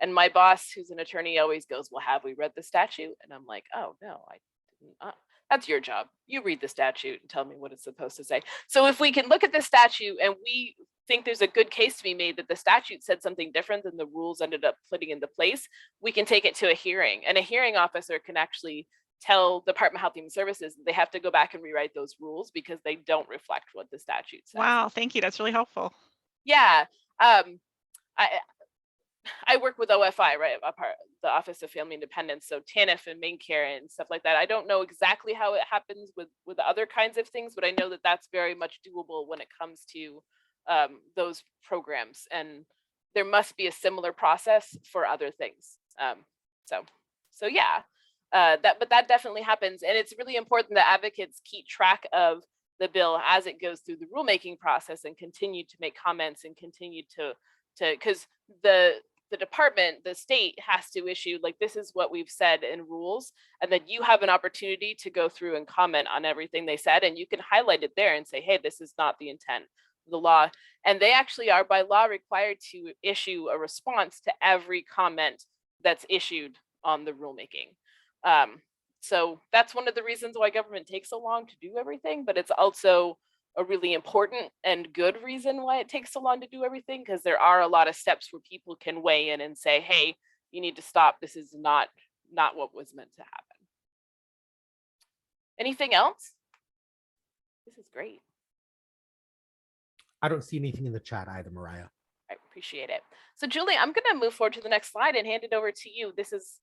[SPEAKER 1] and my boss, who's an attorney, always goes, well, have we read the statute? And I'm like, oh no, I didn't. That's your job. You read the statute and tell me what it's supposed to say. So if we can look at the statute and we think there's a good case to be made that the statute said something different than the rules ended up putting into place, we can take it to a hearing, and a hearing officer can actually tell Department of Health and Human Services that they have to go back and rewrite those rules because they don't reflect what the statute says.
[SPEAKER 3] Wow, thank you. That's really helpful.
[SPEAKER 1] Yeah. I work with OFI, right? The Office of Family Independence, so TANF and Maine Care and stuff like that. I don't know exactly how it happens with other kinds of things, but I know that that's very much doable when it comes to those programs, and there must be a similar process for other things. So yeah, but that definitely happens, and it's really important that advocates keep track of the bill as it goes through the rulemaking process and continue to make comments and continue to because the department, the state has to issue like, this is what we've said in rules, and then you have an opportunity to go through and comment on everything they said, and you can highlight it there and say, hey, this is not the intent of the law. And they actually are by law required to issue a response to every comment that's issued on the rulemaking. So that's one of the reasons why government takes so long to do everything, but it's also a really important and good reason why it takes so long to do everything, because there are a lot of steps where people can weigh in and say, hey, you need to stop. This is not what was meant to happen. Anything else? This is great.
[SPEAKER 15] I don't see anything in the chat either, Mariah.
[SPEAKER 1] I appreciate it. So Julie, I'm going to move forward to the next slide and hand it over to you. This is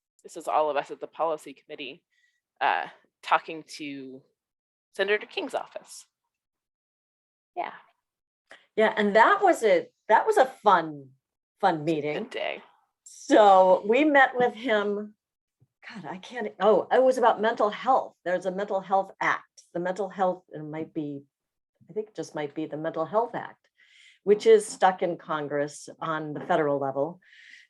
[SPEAKER 1] all of us at the policy committee talking to Senator King's office. Yeah.
[SPEAKER 2] Yeah, and that was a fun meeting.
[SPEAKER 1] Good day.
[SPEAKER 2] So we met with him. God, it was about mental health. There's a Mental Health Act. The Mental Health, I think it just might be the Mental Health Act, which is stuck in Congress on the federal level.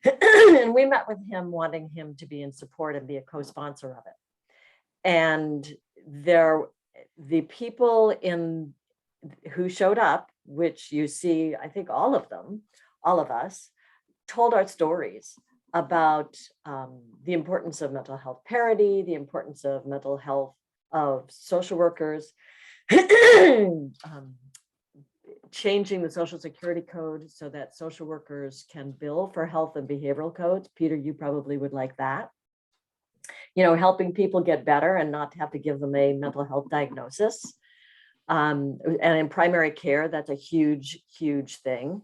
[SPEAKER 2] And we met with him, wanting him to be in support and be a co-sponsor of it. And the people who showed up, which you see, I think all of us, told our stories about the importance of mental health parity, the importance of mental health of social workers, changing the Social Security code so that social workers can bill for health and behavioral codes. Peter, you probably would like that. Helping people get better and not have to give them a mental health diagnosis. And in primary care, that's a huge, huge thing.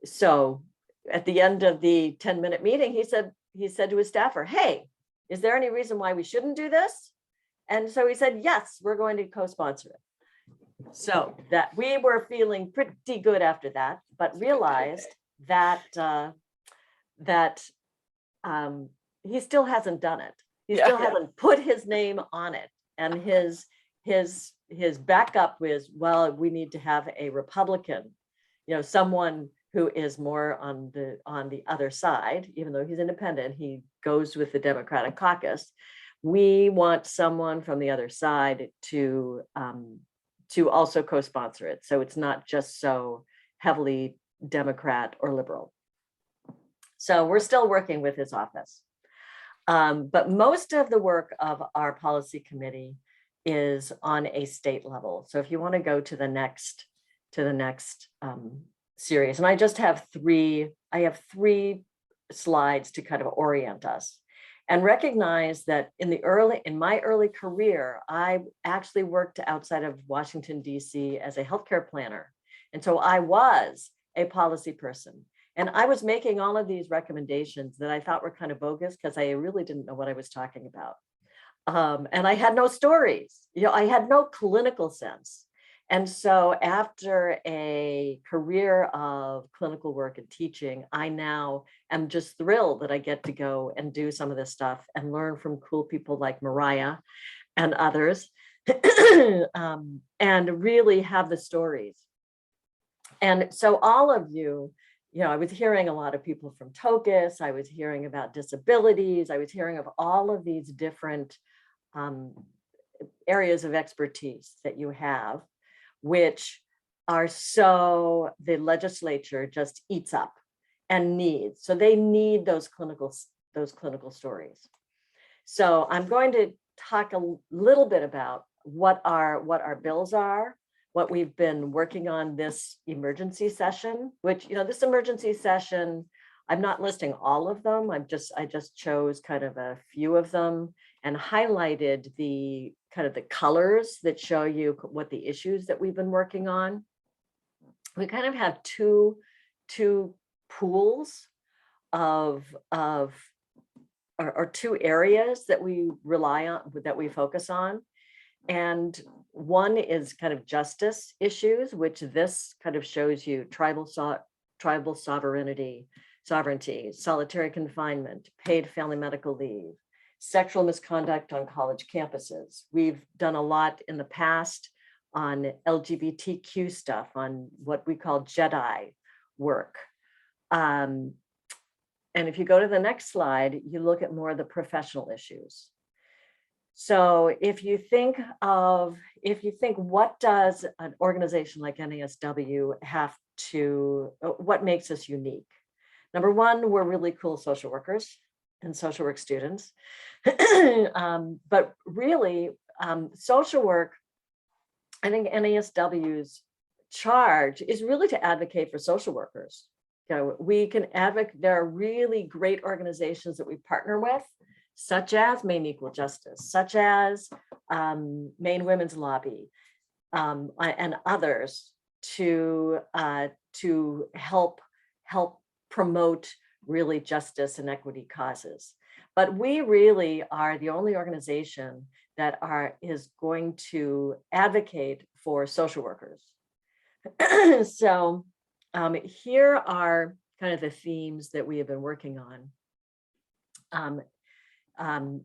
[SPEAKER 2] So at the end of the 10-minute meeting, he said to his staffer, hey, is there any reason why we shouldn't do this? And so he said, yes, we're going to co-sponsor it. So that we were feeling pretty good after that, but realized that he still hasn't done it. He still hasn't put his name on it. And his backup was, well, we need to have a Republican, someone who is more on the other side, even though he's independent, he goes with the Democratic caucus. We want someone from the other side to also co-sponsor it. So it's not just so heavily Democrat or liberal. So we're still working with his office. But most of the work of our policy committee is on a state level. So if you want to go to the next series, and I just have three slides to kind of orient us and recognize that in my early career, I actually worked outside of Washington, DC as a healthcare planner. And so I was a policy person. And I was making all of these recommendations that I thought were kind of bogus because I really didn't know what I was talking about. And I had no stories, I had no clinical sense. And so after a career of clinical work and teaching, I now am just thrilled that I get to go and do some of this stuff and learn from cool people like Mariah and others and really have the stories. And so all of you, I was hearing a lot of people from TOGUS, I was hearing about disabilities, I was hearing of all of these different areas of expertise that you have, which are so the legislature just eats up and needs. So they need those clinical stories. So I'm going to talk a little bit about what our bills are, what we've been working on this emergency session, which, this emergency session, I'm not listing all of them. I just chose kind of a few of them and highlighted the kind of the colors that show you what the issues that we've been working on. We kind of have two pools or two areas that we rely on, that we focus on. And one is kind of justice issues, which this kind of shows you tribal sovereignty, solitary confinement, paid family medical leave, sexual misconduct on college campuses. We've done a lot in the past on LGBTQ stuff, on what we call JEDI work. And if you go to the next slide, you look at more of the professional issues. So if you think what does an organization like NASW have to, what makes us unique? Number one, we're really cool social workers and social work students. But really, social work, I think NASW's charge is really to advocate for social workers. We can advocate, there are really great organizations that we partner with, such as Maine Equal Justice, such as Maine Women's Lobby, and others to help promote really justice and equity causes. But we really are the only organization that is going to advocate for social workers. So here are kind of the themes that we have been working on.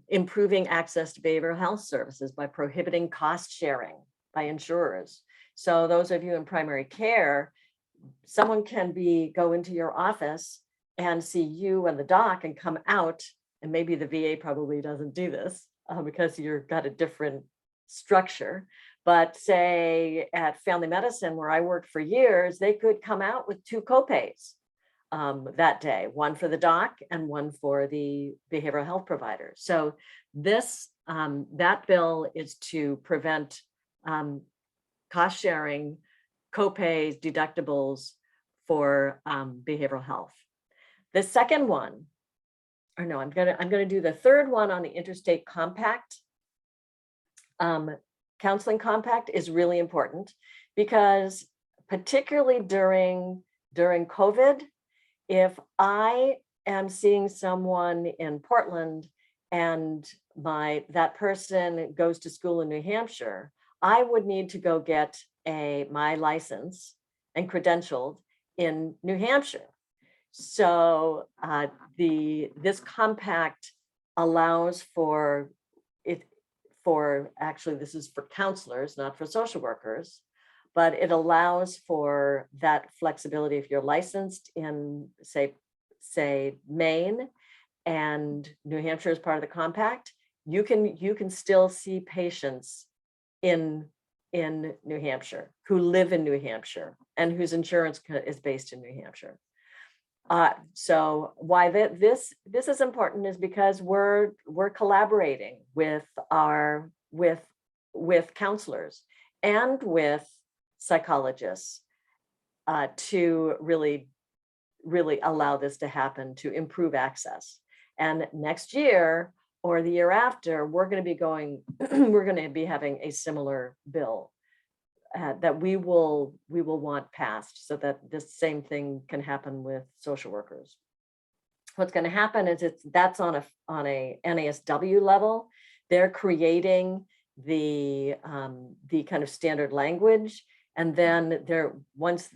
[SPEAKER 2] Improving access to behavioral health services by prohibiting cost sharing by insurers. So those of you in primary care, someone can go into your office and see you and the doc and come out, and maybe the VA probably doesn't do this because you've got a different structure. But say at family medicine, where I worked for years, they could come out with 2 copays that day, one for the doc and one for the behavioral health provider. So that bill is to prevent cost sharing, copays, deductibles for behavioral health. The second one, or no, I'm gonna do the third one on the interstate compact. Counseling compact is really important because particularly during COVID, if I am seeing someone in Portland and that person goes to school in New Hampshire, I would need to go get my license and credentialed in New Hampshire. So this compact allows for it, actually this is for counselors, not for social workers, but it allows for that flexibility. If you're licensed in, say Maine, and New Hampshire is part of the compact, you can still see patients in New Hampshire who live in New Hampshire and whose insurance is based in New Hampshire. So why this is important is because we're collaborating with counselors and with psychologists to really allow this to happen, to improve access. And next year or the year after, we're going to be having a similar bill that we will want passed, so that this same thing can happen with social workers. What's going to happen is that's on a NASW level. They're creating the kind of standard language, and then once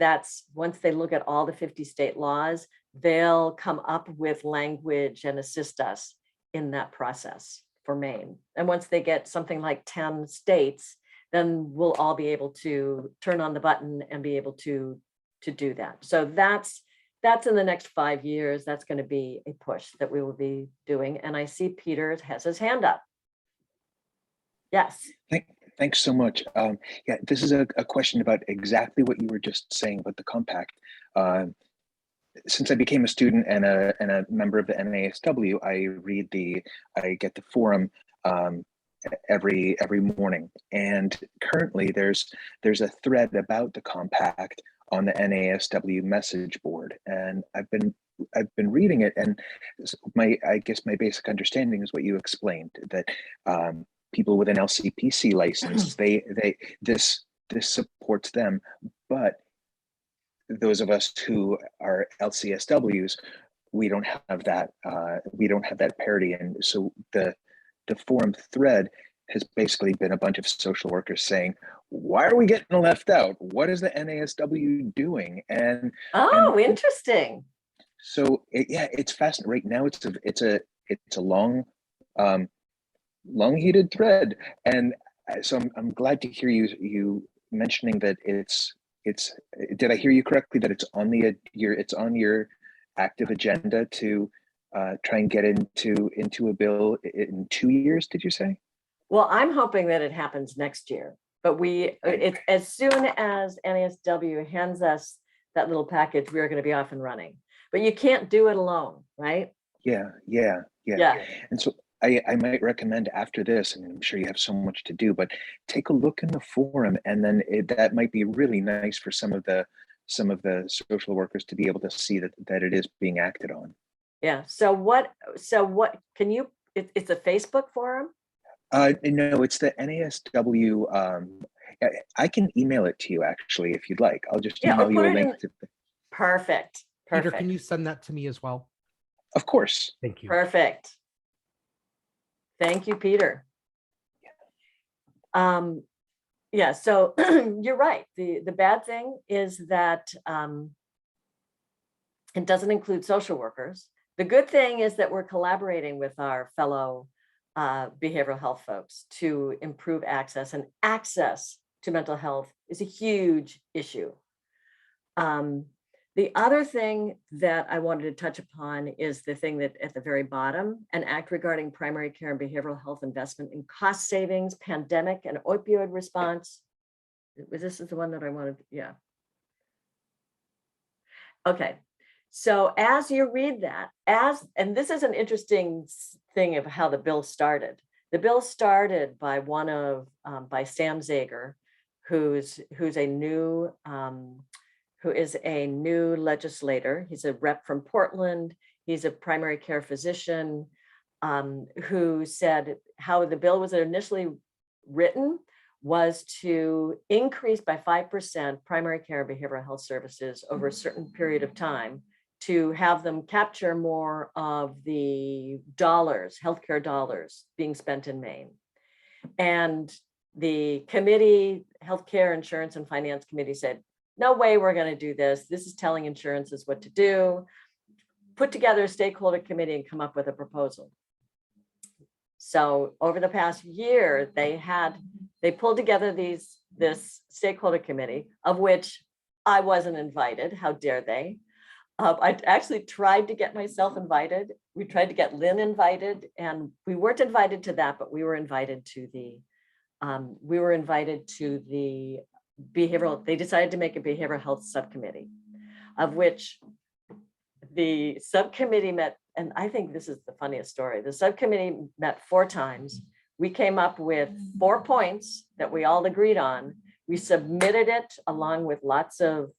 [SPEAKER 2] they look at all the 50 state laws, they'll come up with language and assist us in that process for Maine. And once they get something like 10 states, then we'll all be able to turn on the button and be able to do that. So that's in the next 5 years. That's going to be a push that we will be doing. And I see Peter has his hand up. Yes.
[SPEAKER 4] Thanks so much. Yeah, this is a question about exactly what you were just saying about the compact. Since I became a student and a member of the NASW, I get the forum every morning. And currently there's a thread about the compact on the NASW message board, and I've been reading it, and I guess my basic understanding is what you explained, that people with an LCPC license, this supports them, but those of us who are LCSWs, we don't have that parity. And so the forum thread has basically been a bunch of social workers saying, why are we getting left out? What is the NASW doing? And
[SPEAKER 2] interesting.
[SPEAKER 4] So it's fascinating. Right now it's a long heated thread, and so I'm glad to hear you mentioning that it's. Did I hear you correctly that it's on your active agenda to try and get into a bill in 2 years? Did you say?
[SPEAKER 2] Well, I'm hoping that it happens next year, but it's as soon as NASW hands us that little package, we are going to be off and running. But you can't do it alone, right?
[SPEAKER 4] Yeah. And so I might recommend after this, and I'm sure you have so much to do, but take a look in the forum, and then that might be really nice for some of the social workers to be able to see that it is being acted on.
[SPEAKER 2] Yeah. So what can you? It's a Facebook forum.
[SPEAKER 4] No, it's the NASW. I can email it to you actually if you'd like. I'll just email you a link to.
[SPEAKER 2] Perfect.
[SPEAKER 15] Peter, can you send that to me as well?
[SPEAKER 4] Of course.
[SPEAKER 15] Thank you.
[SPEAKER 2] Perfect. Thank you, Peter. Yeah, so you're right. The bad thing is that it doesn't include social workers. The good thing is that we're collaborating with our fellow behavioral health folks to improve access, and access to mental health is a huge issue. The other thing that I wanted to touch upon is the thing that at the very bottom, an act regarding primary care and behavioral health investment in cost savings, pandemic and opioid response. This is the one that I wanted, yeah. Okay, so as you read that, and this is an interesting thing of how the bill started. The bill started by by Sam Zager, who is a new legislator. He's a rep from Portland. He's a primary care physician who said how the bill was initially written was to increase by 5% primary care and behavioral health services over a certain period of time to have them capture more of the healthcare dollars being spent in Maine. And the committee, Healthcare, Insurance, and Finance Committee said, no way we're going to do this. This is telling insurances what to do. Put together a stakeholder committee and come up with a proposal. So over the past year, they pulled together this stakeholder committee, of which I wasn't invited. How dare they? I actually tried to get myself invited. We tried to get Lynn invited, and we weren't invited to that, but we were invited to the behavioral. They decided to make a behavioral health subcommittee, of which the subcommittee met, and I think this is the funniest story. The subcommittee met 4 times. We came up with 4 points that we all agreed on. We submitted it along with lots of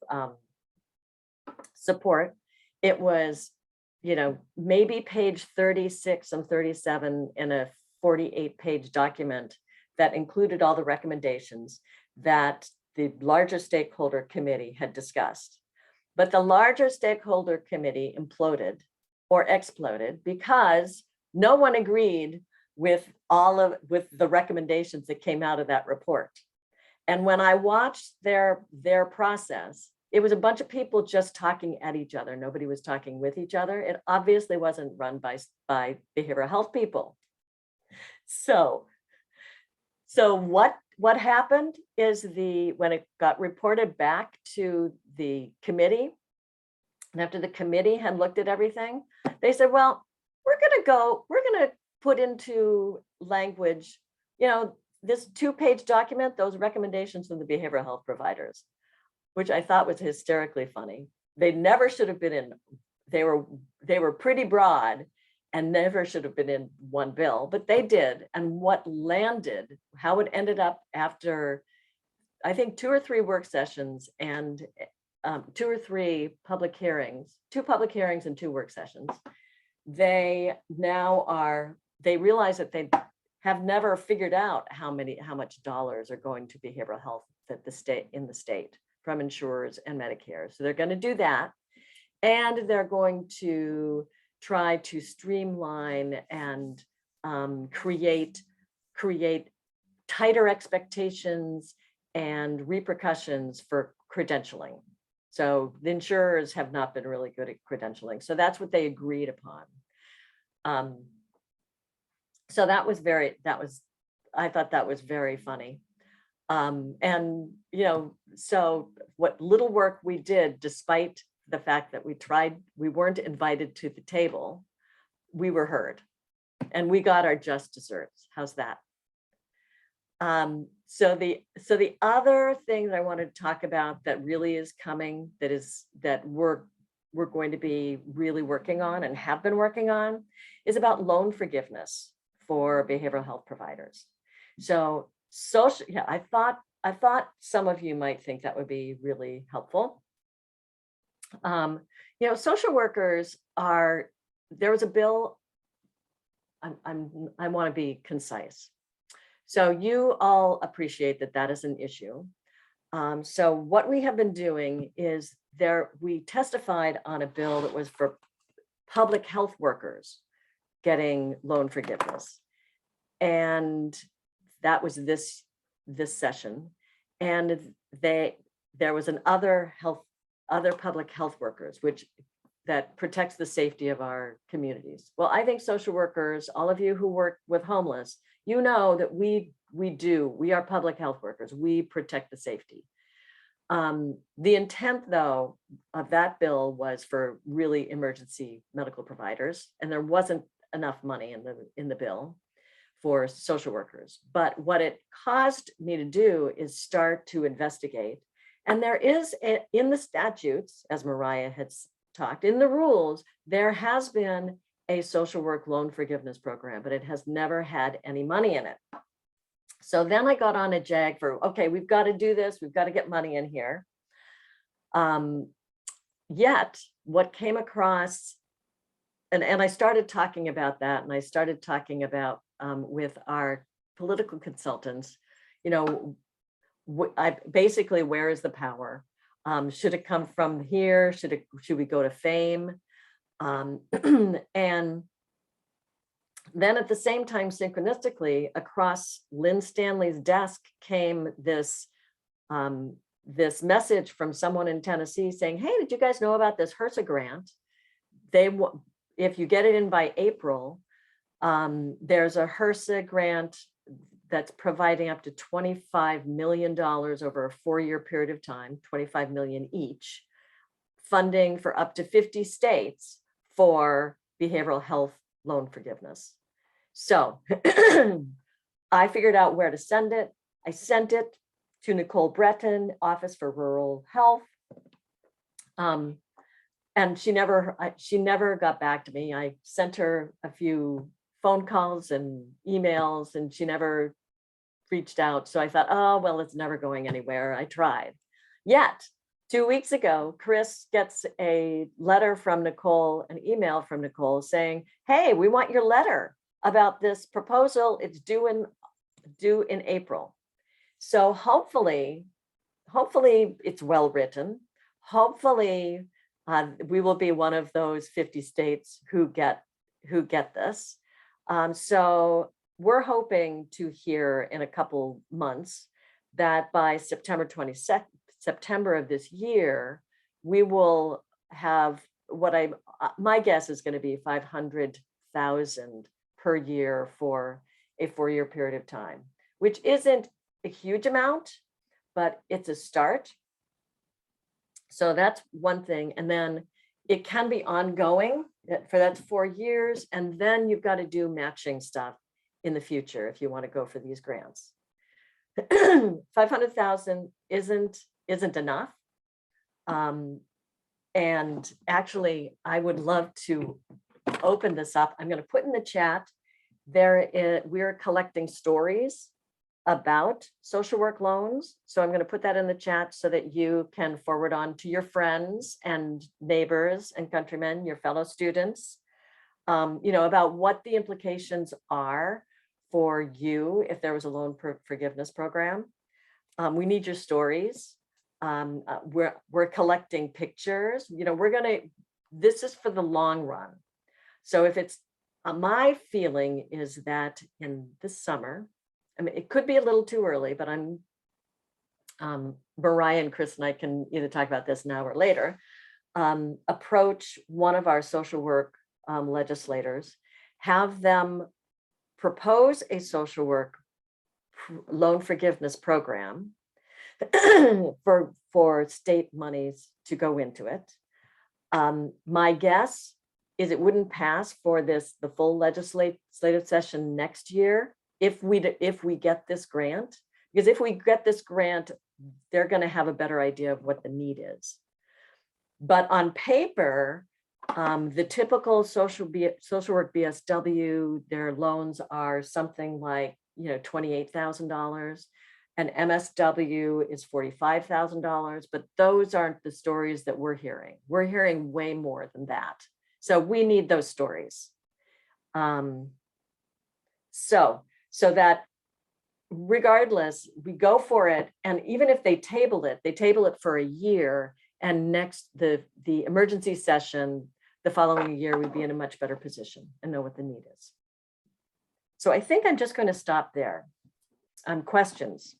[SPEAKER 2] support. It was, maybe page 36 and 37 in a 48-page document that included all the recommendations that the larger stakeholder committee had discussed. But the larger stakeholder committee imploded or exploded because no one agreed with the recommendations that came out of that report. And when I watched their process, it was a bunch of people just talking at each other. Nobody was talking with each other. It obviously wasn't run by behavioral health people. So what happened is when it got reported back to the committee, and after the committee had looked at everything, they said, well, we're gonna put into language, this 2-page document, those recommendations from the behavioral health providers, which I thought was hysterically funny. They never should have been in, they were pretty broad and never should have been in one bill, but they did. And what landed, how it ended up after, I think 2 or 3 work sessions and 2 or 3 public hearings, 2 public hearings and 2 work sessions, they realize that they have never figured out how much dollars are going to behavioral health in the state from insurers and Medicare. So they're going to do that. And they're going to try to streamline and create tighter expectations and repercussions for credentialing. So the insurers have not been really good at credentialing. So that's what they agreed upon. So I thought that was very funny. And, so what little work we did, despite the fact that we weren't invited to the table, we were heard and we got our just desserts. How's that? So the other thing that I wanted to talk about that really is coming, that we're going to be really working on and have been working on, is about loan forgiveness for behavioral health providers. So I thought some of you might think that would be really helpful. Social workers there was a bill, I want to be concise. So you all appreciate that is an issue. So what we have been doing is we testified on a bill that was for public health workers getting loan forgiveness. And that was this session. And there was other public health workers, that protects the safety of our communities. Well, I think social workers, all of you who work with homeless, you know that we are public health workers. We protect the safety. The intent, though, of that bill was for really emergency medical providers, and there wasn't enough money in the bill for social workers. But what it caused me to do is start to investigate. And there is, in the statutes, as Mariah had talked, in the rules, there has been a social work loan forgiveness program, but it has never had any money in it. So then I got on a jag for, okay, we've got to do this. We've got to get money in here. Yet what came across, and I started talking about that, and I started talking about with our political consultants, basically, where is the power? Should it come from here? Should we go to FAME? And then at the same time, synchronistically, across Lynn Stanley's desk came this message from someone in Tennessee saying, hey, did you guys know about this HRSA grant? If you get it in by April, There's a HRSA grant that's providing up to $25 million over a 4-year period of time, 25 million each, funding for up to 50 states for behavioral health loan forgiveness. So I figured out where to send it. I sent it to Nicole Breton, Office for Rural Health. And she never got back to me. I sent her a few phone calls and emails, and she never reached out. So I thought, oh, well, it's never going anywhere. I tried. Yet 2 weeks ago, Chris gets a letter from Nicole, an email from Nicole saying, hey, we want your letter about this proposal. It's due in April. So hopefully it's well written. Hopefully we will be one of those 50 states who get this. So we're hoping to hear in a couple months that by September 22nd, September of this year, we will have my guess is going to be 500,000 per year for a 4-year period of time, which isn't a huge amount, but it's a start. So that's one thing. And then it can be ongoing for that's 4 years. And then you've got to do matching stuff in the future if you want to go for these grants. 500,000 isn't enough. And actually, I would love to open this up. I'm going to put in the chat. We're collecting stories about social work loans. So I'm going to put that in the chat so that you can forward on to your friends and neighbors and countrymen, your fellow students, about what the implications are for you if there was a loan forgiveness program. We need your stories. We're collecting pictures. This is for the long run. So if it's my feeling is that in this summer, I mean, it could be a little too early, but Mariah and Chris and I can either talk about this now or later, approach one of our social work legislators, have them propose a social work loan forgiveness program for state monies to go into it. My guess is it wouldn't pass for the full legislative session next year if we get this grant, because if we get this grant, they're going to have a better idea of what the need is. But on paper, the typical social work BSW, their loans are something like $28,000, and MSW is $45,000. But those aren't the stories that we're hearing. We're hearing way more than that. So we need those stories. So that regardless, we go for it. And even if they table it for a year, and next the emergency session, the following year, we'd be in a much better position and know what the need is. So I think I'm just going to stop there. Questions?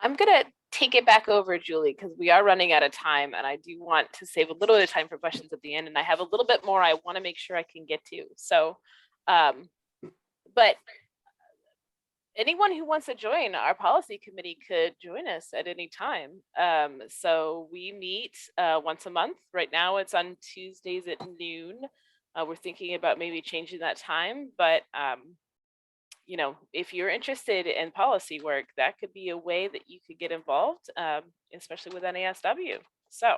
[SPEAKER 1] I'm going to take it back over, Julie, because we are running out of time, and I do want to save a little bit of time for questions at the end, and I have a little bit more I want to make sure I can get to. So, but anyone who wants to join our policy committee could join us at any time. So we meet once a month. Right now it's on Tuesdays at noon. We're thinking about maybe changing that time, but if you're interested in policy work, that could be a way that you could get involved, especially with NASW. So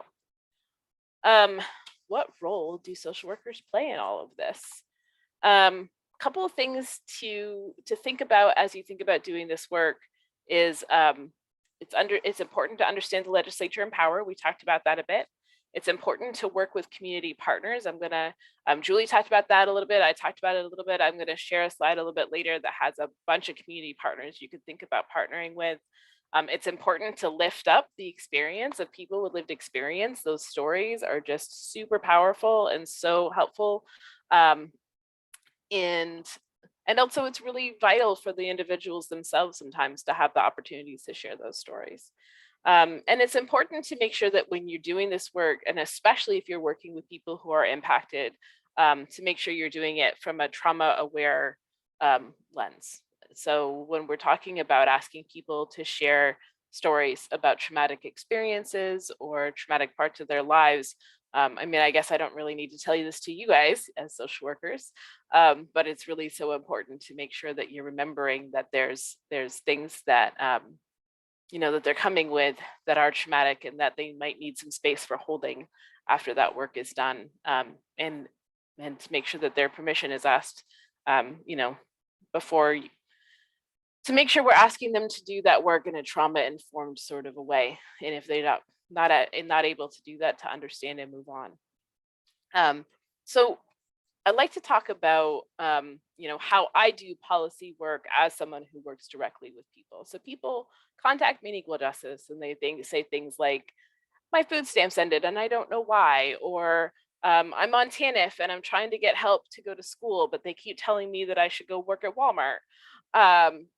[SPEAKER 1] what role do social workers play in all of this? Couple of things to think about as you think about doing this work is it's important to understand the legislature and power. We talked about that a bit. It's important to work with community partners. Julie talked about that a little bit. I talked about it a little bit. I'm going to share a slide a little bit later that has a bunch of community partners you could think about partnering with. It's important to lift up the experience of people with lived experience. Those stories are just super powerful and so helpful. And also it's really vital for the individuals themselves sometimes to have the opportunities to share those stories. And it's important to make sure that when you're doing this work, and especially if you're working with people who are impacted, to make sure you're doing it from a trauma-aware lens. So when we're talking about asking people to share stories about traumatic experiences or traumatic parts of their lives, I mean, I guess I don't really need to tell you this to you guys as social workers, but it's really so important to make sure that you're remembering that there's things that you know, that they're coming with that are traumatic and that they might need some space for holding after that work is done, and to make sure that their permission is asked, you know, before to make sure we're asking them to do that work in a trauma-informed sort of a way, and if they're not able to do that, to understand and move on. So I'd like to talk about, you know, how I do policy work as someone who works directly with people. So people contact me in Equal Justice and they say things like, my food stamps ended and I don't know why, or I'm on TANF and I'm trying to get help to go to school, but they keep telling me that I should go work at Walmart.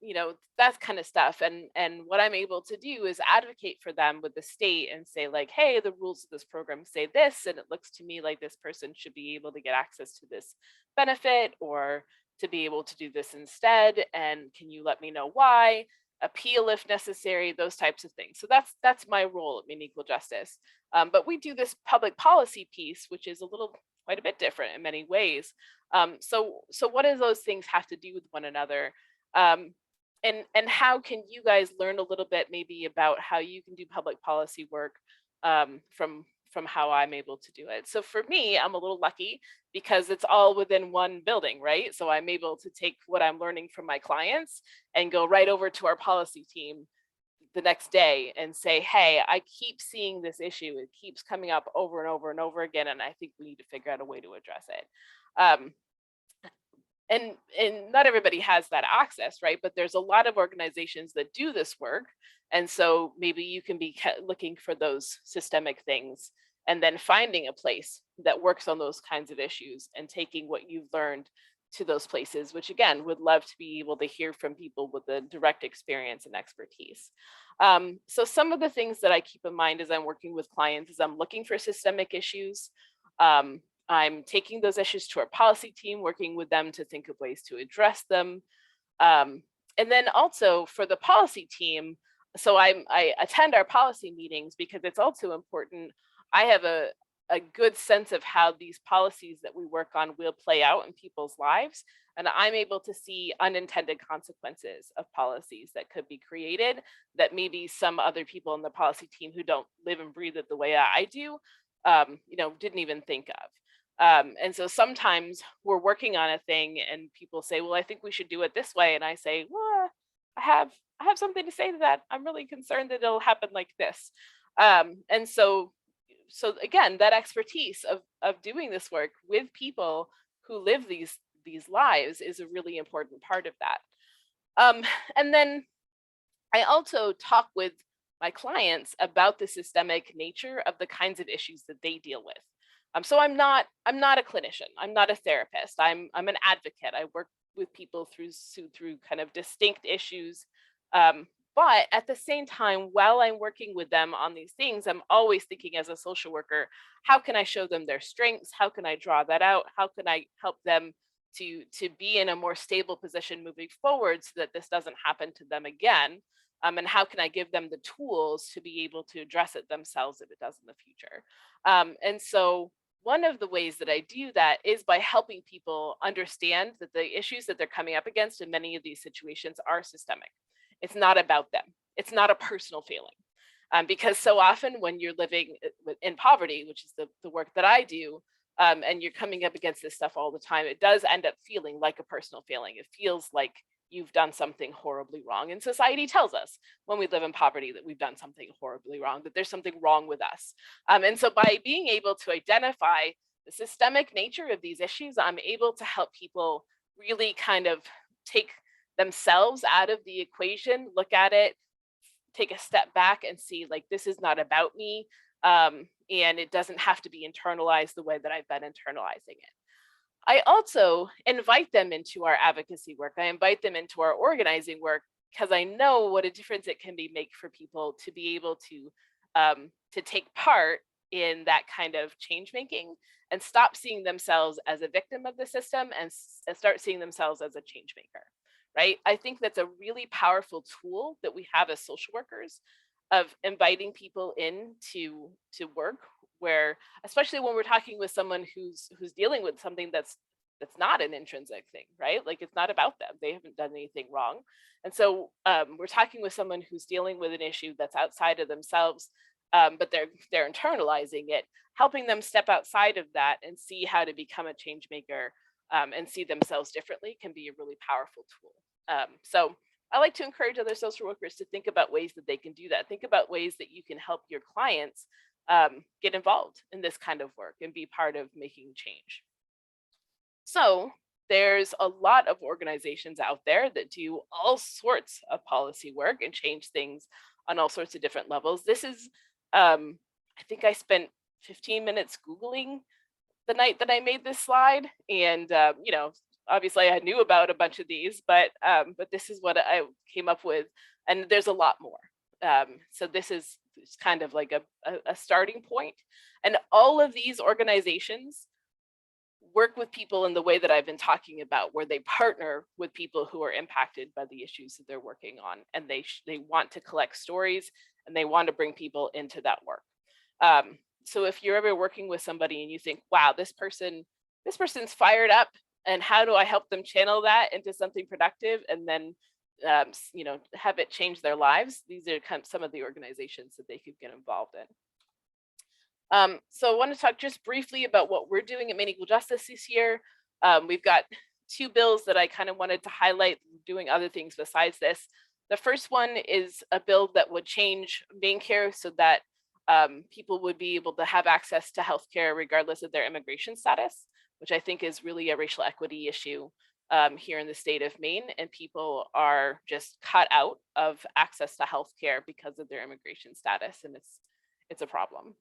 [SPEAKER 1] You know, that kind of stuff. And what I'm able to do is advocate for them with the state and say like, hey, the rules of this program say this, and it looks to me like this person should be able to get access to this benefit or to be able to do this instead. And can you let me know why? Appeal if necessary, those types of things. So that's my role at Maine Equal Justice. But we do this public policy piece, which is quite a bit different in many ways. So what do those things have to do with one another? And how can you guys learn a little bit maybe about how you can do public policy work from how I'm able to do it. So for me, I'm a little lucky because it's all within one building, right? So I'm able to take what I'm learning from my clients and go right over to our policy team the next day and say, hey, I keep seeing this issue. It keeps coming up over and over and over again. And I think we need to figure out a way to address it. And not everybody has that access, right? But there's a lot of organizations that do this work. And so maybe you can be looking for those systemic things and then finding a place that works on those kinds of issues and taking what you've learned to those places, which again, would love to be able to hear from people with the direct experience and expertise. So some of the things that I keep in mind as I'm working with clients is I'm looking for systemic issues. I'm taking those issues to our policy team, working with them to think of ways to address them. And then also for the policy team, so I attend our policy meetings because it's also important. I have a good sense of how these policies that we work on will play out in people's lives. And I'm able to see unintended consequences of policies that could be created that maybe some other people in the policy team who don't live and breathe it the way I do, you know, didn't even think of. And so sometimes we're working on a thing and people say, well, I think we should do it this way. And I say, well, I have something to say to that. I'm really concerned that it'll happen like this. And so again, that expertise of doing this work with people who live these lives is a really important part of that. And then I also talk with my clients about the systemic nature of the kinds of issues that they deal with. So I'm not a clinician. I'm not a therapist. I'm an advocate. I work with people through kind of distinct issues. But at the same time, while I'm working with them on these things, I'm always thinking as a social worker, how can I show them their strengths? How can I draw that out? How can I help them to be in a more stable position moving forward so that this doesn't happen to them again? And how can I give them the tools to be able to address it themselves if it does in the future? And so one of the ways that I do that is by helping people understand that the issues that they're coming up against in many of these situations are systemic. It's not about them. It's not a personal feeling. Because so often when you're living in poverty, which is the work that I do, and you're coming up against this stuff all the time, it does end up feeling like a personal feeling. It feels like you've done something horribly wrong. And society tells us when we live in poverty that we've done something horribly wrong, that there's something wrong with us. And so by being able to identify the systemic nature of these issues, I'm able to help people really kind of take themselves out of the equation, look at it, take a step back and see like, this is not about me. And it doesn't have to be internalized the way that I've been internalizing it. I also invite them into our advocacy work. I invite them into our organizing work. because I know what a difference it can make for people to be able to take part in that kind of change making and stop seeing themselves as a victim of the system and start seeing themselves as a change maker, right? I think that's a really powerful tool that we have as social workers of inviting people in to work where, especially when we're talking with someone who's dealing with something that's not an intrinsic thing, right? Like it's not about them. They haven't done anything wrong. And so we're talking with someone who's dealing with an issue that's outside of themselves, but they're internalizing it, helping them step outside of that and see how to become a change maker and see themselves differently can be a really powerful tool. So I like to encourage other social workers to think about ways that they can do that. Think about ways that you can help your clients get involved in this kind of work and be part of making change. So there's a lot of organizations out there that do all sorts of policy work and change things on all sorts of different levels. This is, I think I spent 15 minutes Googling the night that I made this slide. And, you know, obviously I knew about a bunch of these, but this is what I came up with. And there's a lot more. So this is kind of like a starting point. And all of these organizations work with people in the way that I've been talking about, where they partner with people who are impacted by the issues that they're working on. And they want to collect stories and they want to bring people into that work. So if you're ever working with somebody and you think, wow, this person's fired up, and how do I help them channel that into something productive and then you know, have it change their lives? These are kind of some of the organizations that they could get involved in. So I want to talk just briefly about what we're doing at Maine Equal Justice this year. We've got 2 bills that I kind of wanted to highlight, doing other things besides this. The first one is a bill that would change Maine Care so that people would be able to have access to healthcare regardless of their immigration status, which I think is really a racial equity issue here in the state of Maine, and people are just cut out of access to healthcare because of their immigration status, and it's a problem.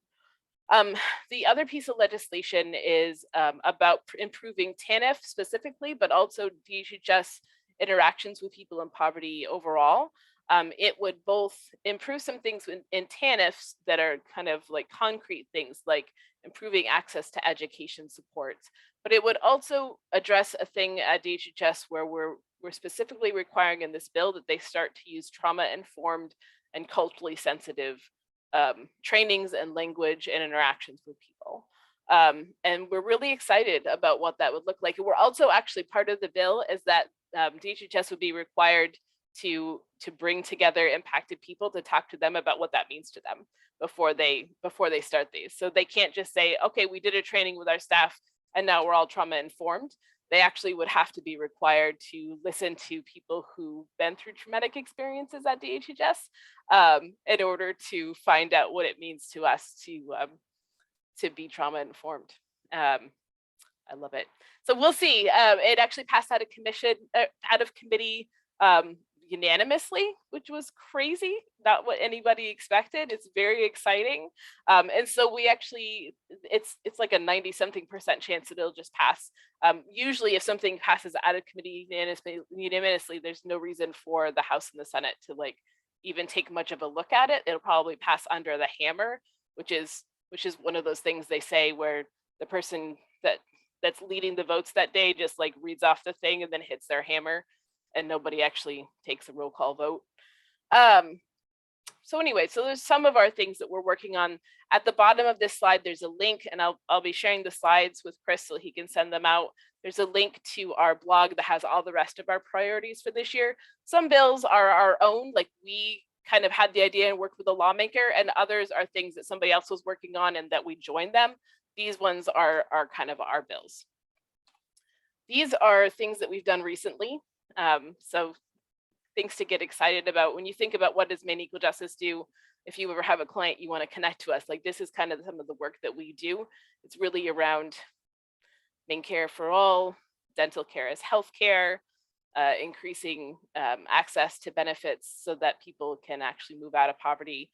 [SPEAKER 1] The other piece of legislation is about improving TANF specifically, but also DHHS interactions with people in poverty overall. It would both improve some things in TANFs that are kind of like concrete things, like improving access to education supports, but it would also address a thing at DHHS where we're specifically requiring in this bill that they start to use trauma-informed and culturally sensitive trainings and language and interactions with people. And we're really excited about what that would look like. And we're also actually, part of the bill is that DHHS would be required to bring together impacted people to talk to them about what that means to them before they start these. So they can't just say, okay, we did a training with our staff and now we're all trauma informed. They actually would have to be required to listen to people who've been through traumatic experiences at DHHS in order to find out what it means to us to be trauma informed. I love it. So we'll see. It actually passed out of committee unanimously, which was crazy, not what anybody expected. It's very exciting. And so we actually, it's like a 90-something% chance that it'll just pass. Usually if something passes out of committee unanimously, there's no reason for the House and the Senate to like even take much of a look at it. It'll probably pass under the hammer, which is one of those things they say where the person that's leading the votes that day just like reads off the thing and then hits their hammer, and nobody actually takes a roll call vote. So anyway, so there's some of our things that we're working on. At the bottom of this slide, there's a link, and I'll be sharing the slides with Chris so he can send them out. There's a link to our blog that has all the rest of our priorities for this year. Some bills are our own, like we kind of had the idea and worked with a lawmaker, and others are things that somebody else was working on and that we joined them. These ones are kind of our bills. These are things that we've done recently. So things to get excited about. When you think about what does Maine Equal Justice do, if you ever have a client you want to connect to us, like this is kind of some of the work that we do. It's really around Maine Care for All, dental care as healthcare, increasing access to benefits so that people can actually move out of poverty.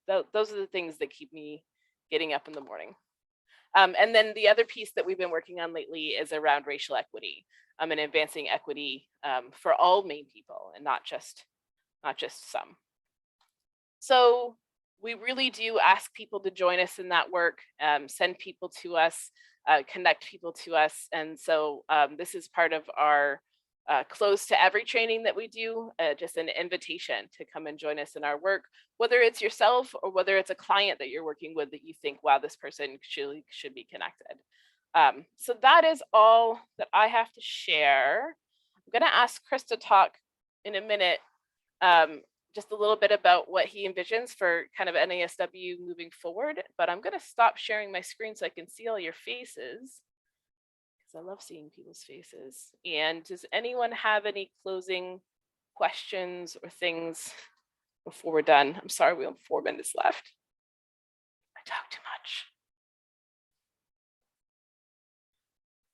[SPEAKER 1] Those are the things that keep me getting up in the morning. And then the other piece that we've been working on lately is around racial equity and advancing equity for all Maine people and not just not just some. So we really do ask people to join us in that work, send people to us, connect people to us. And so this is part of our close to every training that we do, just an invitation to come and join us in our work, whether it's yourself or whether it's a client that you're working with that you think, wow, this person should be connected. So that is all that I have to share. I'm going to ask Chris to talk in a minute, just a little bit about what he envisions for kind of NASW moving forward, but I'm going to stop sharing my screen so I can see all your faces, because I love seeing people's faces. And does anyone have any closing questions or things before we're done? I'm sorry, we have 4 minutes left. I talk too much.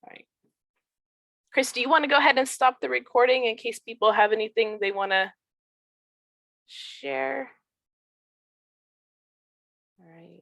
[SPEAKER 1] All right. Chris, do you want to go ahead and stop the recording in case people have anything they want to share? All right.